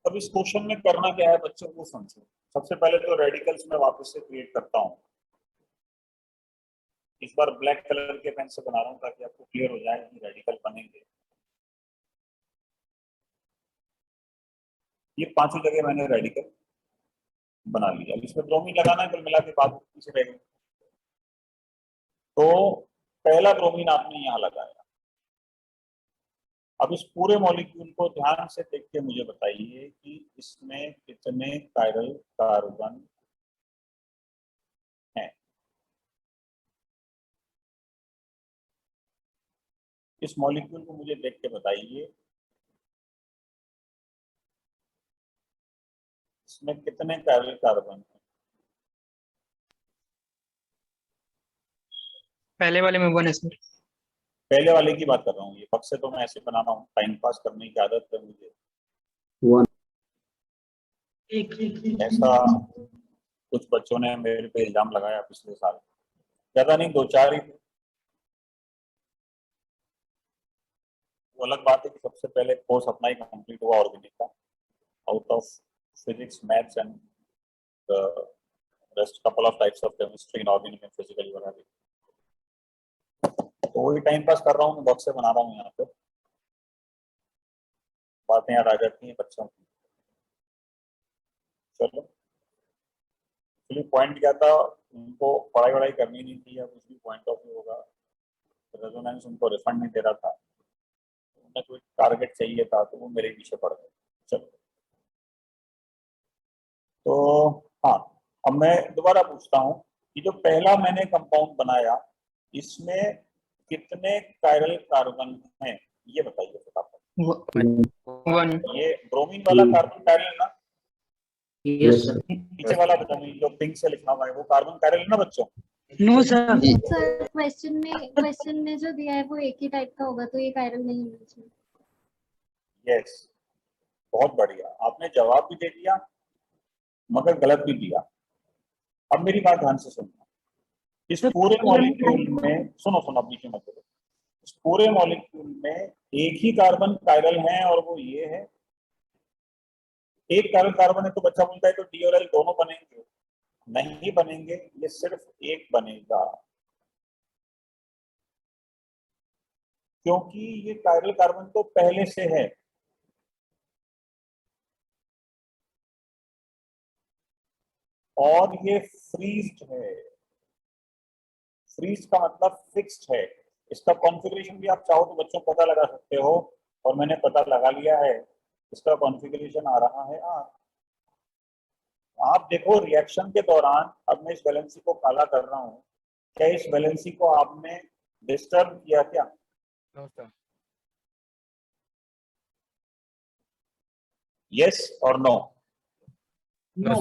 अब इस क्वेश्चन में करना क्या है बच्चों को समझो। सबसे पहले तो रेडिकल्स में वापस से क्रिएट करता हूँ, इस बार ब्लैक कलर के पेन से बना रहा हूँ ताकि आपको क्लियर हो जाए कि रेडिकल बनेंगे। ये पांचों जगह मैंने रेडिकल बना लिया, इसमें ब्रोमीन लगाना है, कुल मिला के बाद पीछे रह गई। तो पहला ब्रोमीन आपने यहाँ लगाया। अब इस पूरे मॉलिक्यूल को ध्यान से देख के मुझे बताइए कि इसमें कितने कायरल कार्बन हैं। इस मॉलिक्यूल को मुझे देख के बताइए इसमें कितने कायरल कार्बन हैं। पहले वाले में 1 है सर। पहले वाले की बात कर रहा हूँ, ये बक्से तो मैं ऐसे बना रहा हूँ, टाइम पास करने की आदत है मुझे। ऐसा कुछ बच्चों ने मेरे पे इल्जाम लगाया पिछले साल, ज्यादा नहीं 2-4 ही थे। वो अलग बात है कि सबसे पहले कोर्स अपना ही कंप्लीट हुआ ऑर्गेनिक का, out of physics, maths and rest couple of types of chemistry, inorganic and physical वगैरह। तो वही टाइम पास कर रहा हूँ, बॉक्स से बना रहा हूँ, यहाँ पे बातें याद आ जाती हैं बच्चों की। चलो एक्चुअली पॉइंट क्या था, उनको पढ़ाई वढ़ाई करनी नहीं थी या कुछ भी पॉइंट ऑफ व्यू होगा, रेजोनेंस उनको रिफंड नहीं दे रहा था, उन्हें कोई टारगेट चाहिए था तो वो मेरे पीछे पड़ गए। चलो तो हाँ, अब मैं दोबारा पूछता हूँ कि जो पहला मैंने कंपाउंड बनाया इसमें कितने कायरल कार्बन हैं, ये बताइए फटाफट। वन। ये ब्रोमीन वाला कार्बन कायरल ना, यस सर। पीछे वाला ब्रोमीन जो पिंक से लिखा हुआ है वो कार्बन कायरल ना बच्चों? No sir. सर क्वेश्चन में जो दिया है वो एक ही टाइप का होगा, तो ये कायरल नहीं होना चाहिए। यस, बहुत बढ़िया, आपने जवाब भी दे दिया मगर गलत भी दिया। अब मेरी बात ध्यान से सुनना, इस पूरे मॉलिक्यूल में, सुनो सुनो अपनी कीमत करो, इस पूरे मॉलिक्यूल में एक ही कार्बन कायरल है और वो ये है। एक कायरल कार्बन है तो बच्चा बोलता है तो डी और एल दोनों बनेंगे, नहीं बनेंगे, ये सिर्फ एक बनेगा, क्योंकि ये कायरल कार्बन तो पहले से है। और ये फ्रीज्ड है, फ्रीज का मतलब फिक्स्ड है। इसका कॉन्फ़िगरेशन भी आप चाहो तो बच्चों पता लगा सकते हो, और मैंने पता लगा लिया है। इसका कॉन्फ़िगरेशन आ रहा है आप देखो रिएक्शन के दौरान, अब मैं इस वैलेंसी को काला कर रहा हूं, क्या इस वैलेंसी को आपने डिस्टर्ब किया क्या? No sir. यस और no? No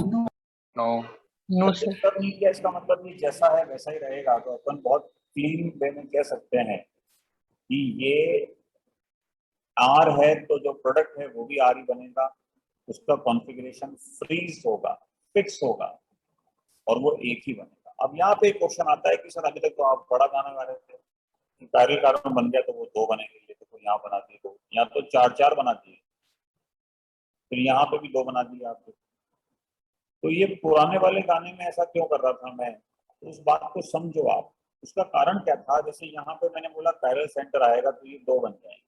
no sir. Disturb नहीं किया, इसका मतलब ये जैसा है वैसा ही रहेगा। तो अपन बहुत क्लीन वे में कह सकते हैं कि ये आर है तो जो प्रोडक्ट है वो भी आर ही बनेगा, उसका कॉन्फ़िगरेशन फ्रीज होगा, फिक्स होगा, और वो एक ही बनेगा। अब यहाँ पे एक क्वेश्चन आता है कि सर अभी तक तो आप बड़ा गाना गा रहे थे कि कायरल कार्बन बन गया तो वो दो बनेंगे, ये तो यहाँ बना दिए दो, यहाँ तो चार चार बना दिए, फिर यहाँ पे भी दो बना दिए आपने। तो ये पुराने वाले गाने में ऐसा क्यों कर रहा था मैं, उस बात को समझो आप। उसका कारण क्या था, जैसे यहाँ पे मैंने बोला कायरल सेंटर आएगा तो ये दो बन जाएंगे,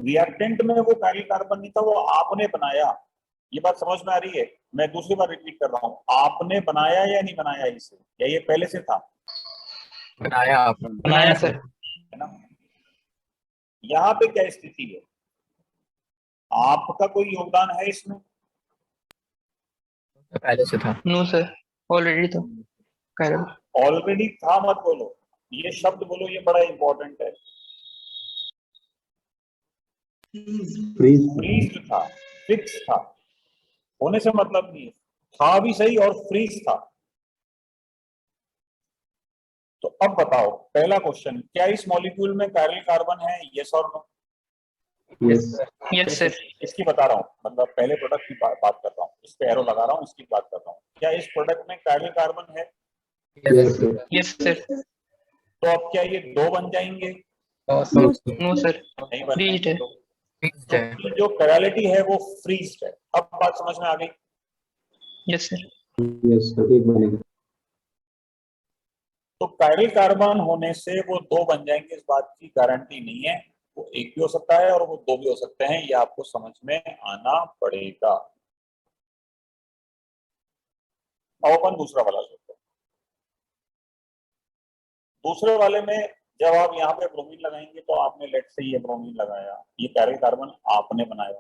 रिएक्टेंट में वो कायरल कार्बन नहीं था, वो आपने बनाया। ये बात समझ में आ रही है? मैं दूसरी बार रिपीट कर रहा हूँ, आपने बनाया या नहीं बनाया इसे, या ये पहले से था? बनाया आपने। बनाया सर। है ना? यहाँ पे क्या स्थिति है, आपका कोई योगदान है इसमें? पहले से था। नो सर, ऑलरेडी तो कायरल। ऑलरेडी था मत बोलो, ये शब्द बोलो, ये बड़ा इंपॉर्टेंट है। फ्रीज था, फिक्स था, होने से मतलब नहीं है, था भी सही और फ्रीज था। तो अब बताओ पहला क्वेश्चन, क्या इस मॉलिक्यूल में कायरल कार्बन है, यस और नो? Yes sir. इसकी बता रहा हूँ, मतलब पहले प्रोडक्ट की बात कर रहा हूँ, इस पे एरो लगा रहा हूँ, इसकी बात कर रहा हूँ। क्या इस प्रोडक्ट में कायरल कार्बन है? Yes sir. तो अब क्या ये दो बन जाएंगे? नो सर, नहीं बन फ्रीज्ड है। फिक्स्ड है। तो जो कैरलिटी है वो फ्रीज्ड है। अब बात समझ में आ गई? Yes sir. तो कायरल कार्बन होने से वो दो बन जाएंगे इस बात की गारंटी नहीं है, वो एक भी हो सकता है और वो दो भी हो सकते हैं, ये आपको समझ में आना पड़ेगा। अब अपन दूसरा वाला सोचते हैं। दूसरे वाले में जब आप यहाँ पे ब्रोमीन लगाएंगे तो आपने लेट से ये ब्रोमीन लगाया, ये कायरल कार्बन आपने बनाया,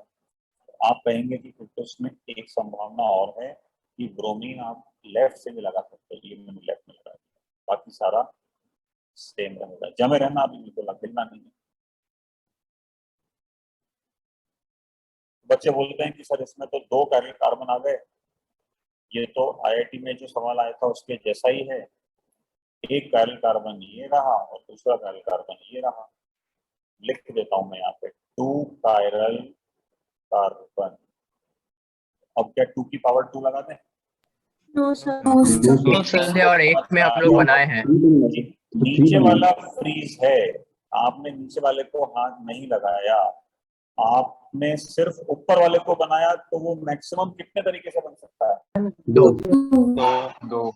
आप कहेंगे कि फिर तो इसमें एक संभावना और है कि ब्रोमीन आप लेफ्ट से भी लगा सकते हैं। ये मैंने लेफ्ट में लगा दिया, बाकी सारा सेम रहेगा, जमे रहना, अभी बिल्कुल हिलना नहीं है। बच्चे बोलते हैं कि सर इसमें तो दो कायरल कार्बन आ गए, ये तो आईआईटी में जो सवाल आया था उसके जैसा ही है, एक कायरल कार्बन ये रहा और दूसरा कायरल कार्बन ये रहा। लिख देता हूं मैं यहाँ पे, टू कायरल कार्बन। अब क्या टू की पावर टू लगा दें? No sir. No sir. से और एक में आप लोग बनाए हैं। नीचे वाला फ्रीज है, आपने नीचे वाले को हाथ नहीं लगाया, आपने सिर्फ ऊपर वाले को बनाया, तो वो मैक्सिमम कितने तरीके से बन सकता है? दो।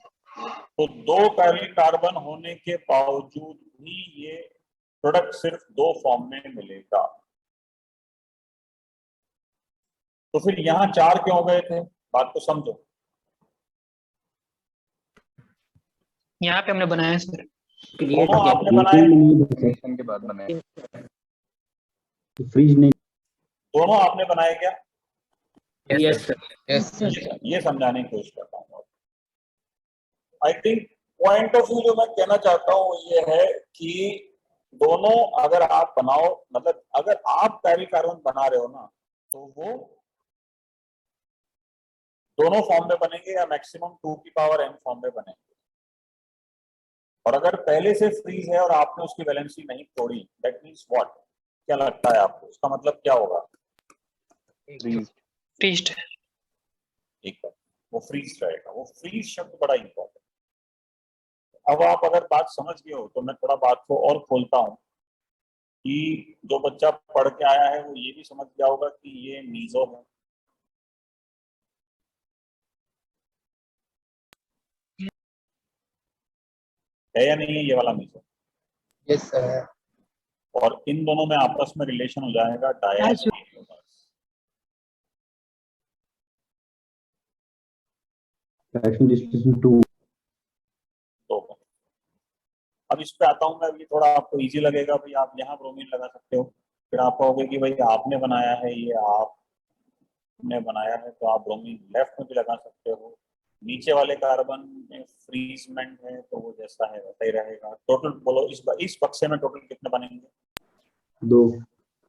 तो दो कायरल कार्बन होने के बावजूद भी ये प्रोडक्ट सिर्फ दो फॉर्म में मिलेगा। तो फिर यहाँ चार क्यों हो गए थे, बात को समझो। यहाँ पे हमने बनाया सर। क्रिएट दोनों किया। आपने बनाए, के बाद बनाए। दोनों आपने बनाए क्या? Yes sir. ये समझाने की कोशिश करता हूँ। I think point of view जो मैं कहना चाहता हूँ वो ये है कि दोनों अगर आप बनाओ, मतलब अगर आप पैरेलल कार्बन बना रहे हो ना, तो वो दोनों फॉर्म में बनेंगे या मैक्सिमम 2 की पावर n फॉर्म में बनेंगे। और अगर पहले से फ्रीज है और आपने उसकी वैलेंसी नहीं तोड़ी, दैट मीन्स व्हाट? क्या लगता है आपको उसका मतलब क्या होगा? फ्रीज्ड। एक बार वो फ्रीज रहेगा। वो फ्रीज शब्द बड़ा इंपॉर्टेंट। अब आप अगर बात समझ गए हो तो मैं थोड़ा बात को और खोलता हूँ कि जो बच्चा पढ़ के आया है वो ये भी समझ गया होगा कि ये मीजो है या नहीं है, ये वाला मीजो। Yes sir. और इन दोनों में आपस में रिलेशन हो जाएगा डायस्टेरियोमर्स। तो अब इस पे आता हूँ मैं। ये थोड़ा आपको इजी लगेगा भाई, आप यहाँ ब्रोमीन लगा सकते हो। फिर आप कहोगे कि भाई आपने बनाया है, ये आपने बनाया है, तो आप ब्रोमीन लेफ्ट में भी लगा सकते हो। नीचे वाले कार्बन में फ्रीजमेंट है तो वो जैसा है वैसा ही रहेगा। टोटल बोलो इस बक्से में टोटल कितने बनेंगे? 2।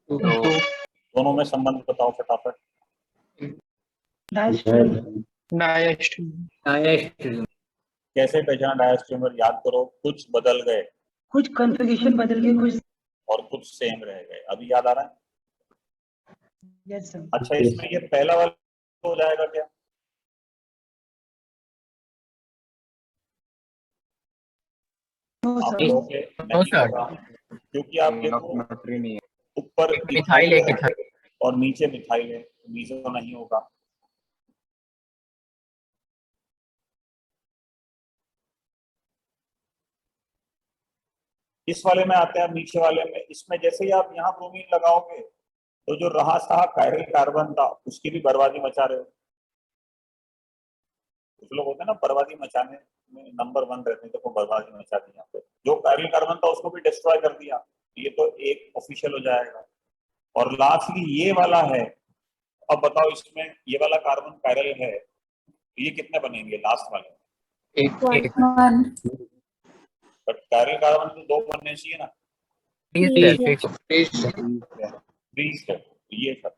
दोनों में संबंध बताओ फटाफट। डायस्ट्रीम। कैसे पहचाना डायस्ट्रीमर? याद करो, कुछ बदल गए, कुछ कॉन्फ़िगरेशन बदल गए, कुछ। और कुछ सेम रह गए। अभी याद आ रहा है? Yes sir. अच्छा, इसमें ये पहला वाला हो जाएगा क्या? आप कहोगे नहीं सर। होगा, क्योंकि आप देखो ऊपर मिथाइल एक है और नीचे मिथाइल है, मीजो नहीं होगा। इस वाले में आते हैं नीचे वाले में। इसमें जैसे ही आप यहाँ ब्रोमीन लगाओगे तो जो रहा सहा कायरल कार्बन था उसकी भी बर्बादी मचा रहे हो। कुछ लोग होते हैं ना बर्बादी मचाने में नंबर 1 रहते हैं, तो बर्बादी मचा दी यहाँ पे। जो कायरल कार्बन था उसको भी डिस्ट्रॉय कर दिया। ये तो एक ऑफिशियल हो जाएगा। और लास्टली ये वाला है। अब बताओ, इसमें ये वाला कार्बन कायरल है, ये कितने बनेंगे लास्ट वाले? एक बट कायरल कार्बन तो 2 बनने चाहिए ना। फ्रीज है ये सब।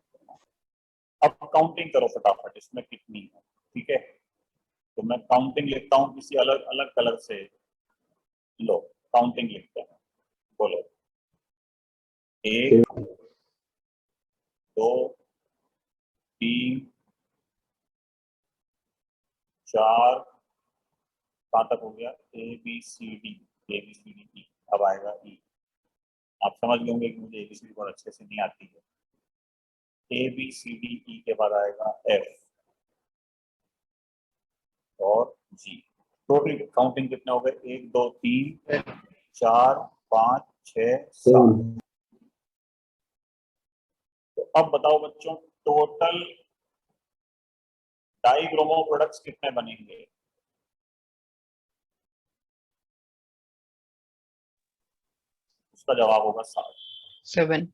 अब काउंटिंग करो फटाफट, इसमें कितनी है। ठीक है, तो मैं काउंटिंग लिखता हूँ किसी अलग अलग कलर से। लो काउंटिंग लिखते हैं, बोलो। 1 2 3 4, कहाँ तक हो गया? ABCD E। अब आएगा E। आप समझ गए होंगे कि मुझे ABCD बहुत अच्छे से नहीं आती है। ABCD के बाद आएगा F और G। टोटल काउंटिंग कितने हो गए? 1 2 3 4 5 6 7। तो अब बताओ बच्चों, टोटल डाइब्रोमो प्रोडक्ट्स कितने बनेंगे? उसका जवाब होगा 7।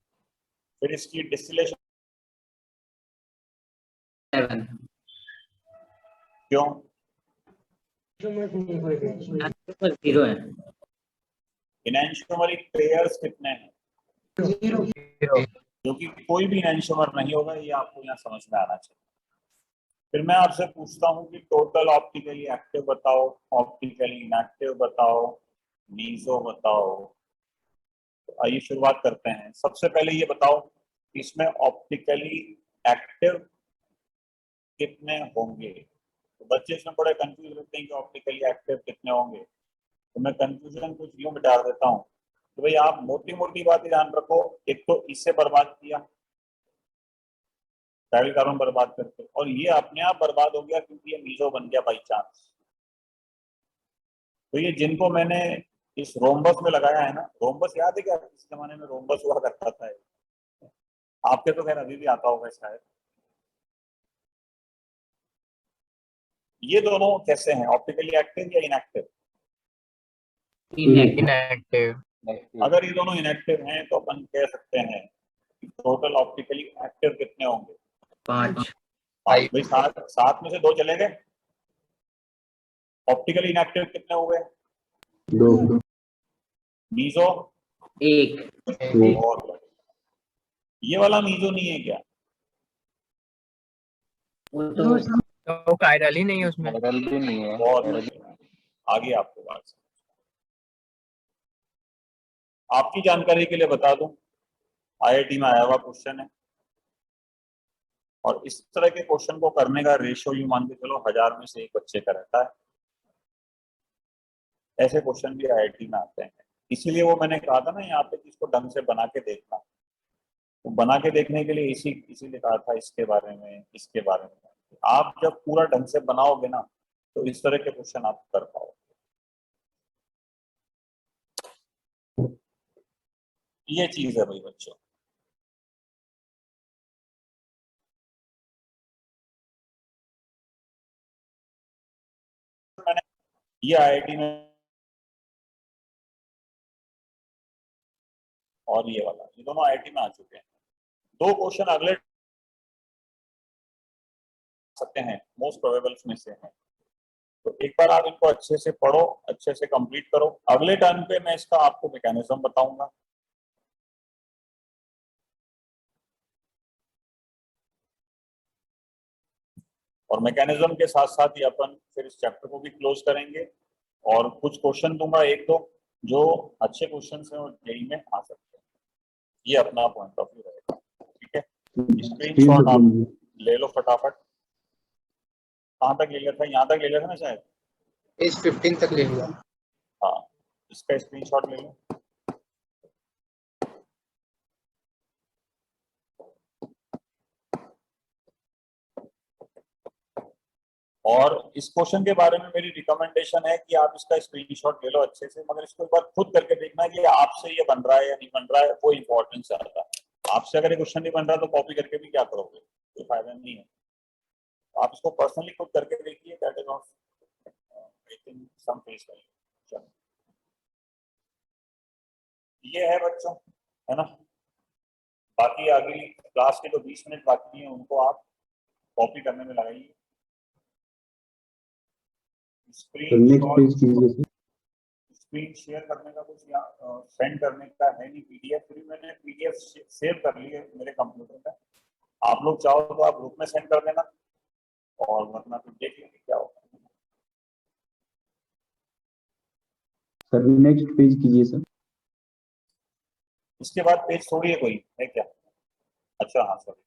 फिर इसकी डिस्टिलेशन 7। क्यों? 0 है। इनैंशियोमरिक पेयर्स कितने हैं? 0। क्योंकि कोई भी इनैंशियोमर नहीं होगा, ये आपको यहाँ समझ में आना चाहिए। फिर मैं आपसे पूछता हूँ कि टोटल ऑप्टिकली एक्टिव बताओ, ऑप्टिकली इनएक्टिव बताओ, मीजो बताओ। तो आइए शुरुआत करते हैं। सबसे पहले ये बताओ, इसमें ऑप्टिकली एक्टिव कितने होंगे? तो बच्चे इसमें बड़े कंफ्यूज रहते हैं कि ऑप्टिकली एक्टिव कितने होंगे। तो मैं कंफ्यूजन कुछ यूं मिटा देता हूँ। तो भाई आप मोटी मोटी बातें ध्यान रखो। एक तो इससे बर्बाद किया, कायरल कार्बन बर्बाद करके, और ये अपने आप बर्बाद हो गया क्योंकि ये मीजो बन गया बाई चांस। तो ये जिनको मैंने इस रोम्बस में लगाया है ना, रोम्बस याद है क्या? इस जमाने में रोम्बस हुआ करता था। आपके तो खैर अभी भी आता होगा शायद। ये दोनों कैसे हैं, ऑप्टिकली एक्टिव या इनएक्टिव? इनएक्टिव। अगर ये दोनों इनएक्टिव हैं तो अपन कह सकते हैं कि टोटल ऑप्टिकली एक्टिव कितने होंगे? 5। भाई 7 में से 2 चले गए। ऑप्टिकली इनएक्टिव कितने हो गए? दो मीजो एक। बहुत बढ़िया। ये वाला मीजो नहीं है क्या? वो दो तो सर। तो कायरल ही नहीं है उसमें। बहुत बढ़िया। आगे आपको बात समझ। आपकी जानकारी के लिए बता दूं, आईआईटी में आया हुआ क्वेश्चन है और इस तरह के क्वेश्चन को करने का रेशियो यूं मान के चलो 1000 में से 1 बच्चे का रहता है। ऐसे क्वेश्चन भी आईआईटी में आते हैं, इसीलिए वो मैंने कहा था ना यहाँ पे कि इसको ढंग से बना के देखना। तो बना के देखने के लिए इसीलिए कहा था इसके बारे में, इसके बारे में। आप जब पूरा ढंग से बनाओगे ना तो इस तरह के क्वेश्चन आप कर पाओगे। ये चीज है भाई बच्चों। मैंने ये आईआईटी में और ये वाला, ये दोनों आईआईटी में आ चुके हैं। 2 क्वेश्चन अगले सकते हैं, मोस्ट प्रोबेबल में से हैं। तो एक बार आप इनको अच्छे से पढ़ो, अच्छे से कंप्लीट करो। अगले टर्न पे मैं इसका आपको मैकेनिज्म बताऊंगा। और मैकेनिज्म के साथ साथ ही अपन फिर इस चैप्टर को भी क्लोज करेंगे और कुछ क्वेश्चन दूंगा 1-2 जो अच्छे क्वेश्चन हैं और जेईई में आ सकते हैं। ये अपना पॉइंट ऑफ व्यू रहेगा। ठीक है, स्क्रीनशॉट आप ले लो फटाफट। कहाँ तक ले लिया था? यहाँ तक ले लिया था ना शायद, पेज 15 तक ले लिया। हाँ, इसका स्क्रीनशॉट ले लो। और इस क्वेश्चन के बारे में मेरी रिकमेंडेशन है कि आप इसका स्क्रीनशॉट ले लो अच्छे से, मगर इसको एक बार खुद करके देखना कि आपसे ये बन रहा है या नहीं बन रहा है, वो इंपॉर्टेंस आता है। आपसे अगर ये क्वेश्चन नहीं बन रहा तो कॉपी करके भी क्या करोगे, कोई फायदा नहीं है। तो आप इसको पर्सनली खुद करके देखिए, that is of making some face value. ये है बच्चों, है ना। बाकी अगली क्लास के जो 20 मिनट बाकी हैं उनको आप कॉपी करने में लगाइए। स्क्रीन शेयर करने का कुछ या सेंड करने का है नहीं। पीडीएफ भी मैंने पीडीएफ सेव कर ली है मेरे कंप्यूटर पे। आप लोग चाहो तो आप ग्रुप में सेंड कर देना और वरना फिर देख लेंगे क्या होगा। सर नेक्स्ट पेज कीजिए सर। इसके बाद पेज थोड़ी है, कोई है क्या? अच्छा हाँ सॉरी।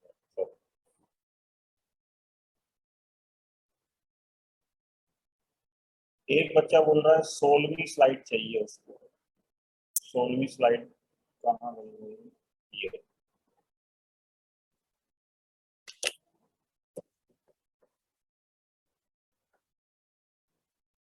एक बच्चा बोल रहा है 16वीं स्लाइड चाहिए उसको। 16वीं स्लाइड कहाँ गई? ये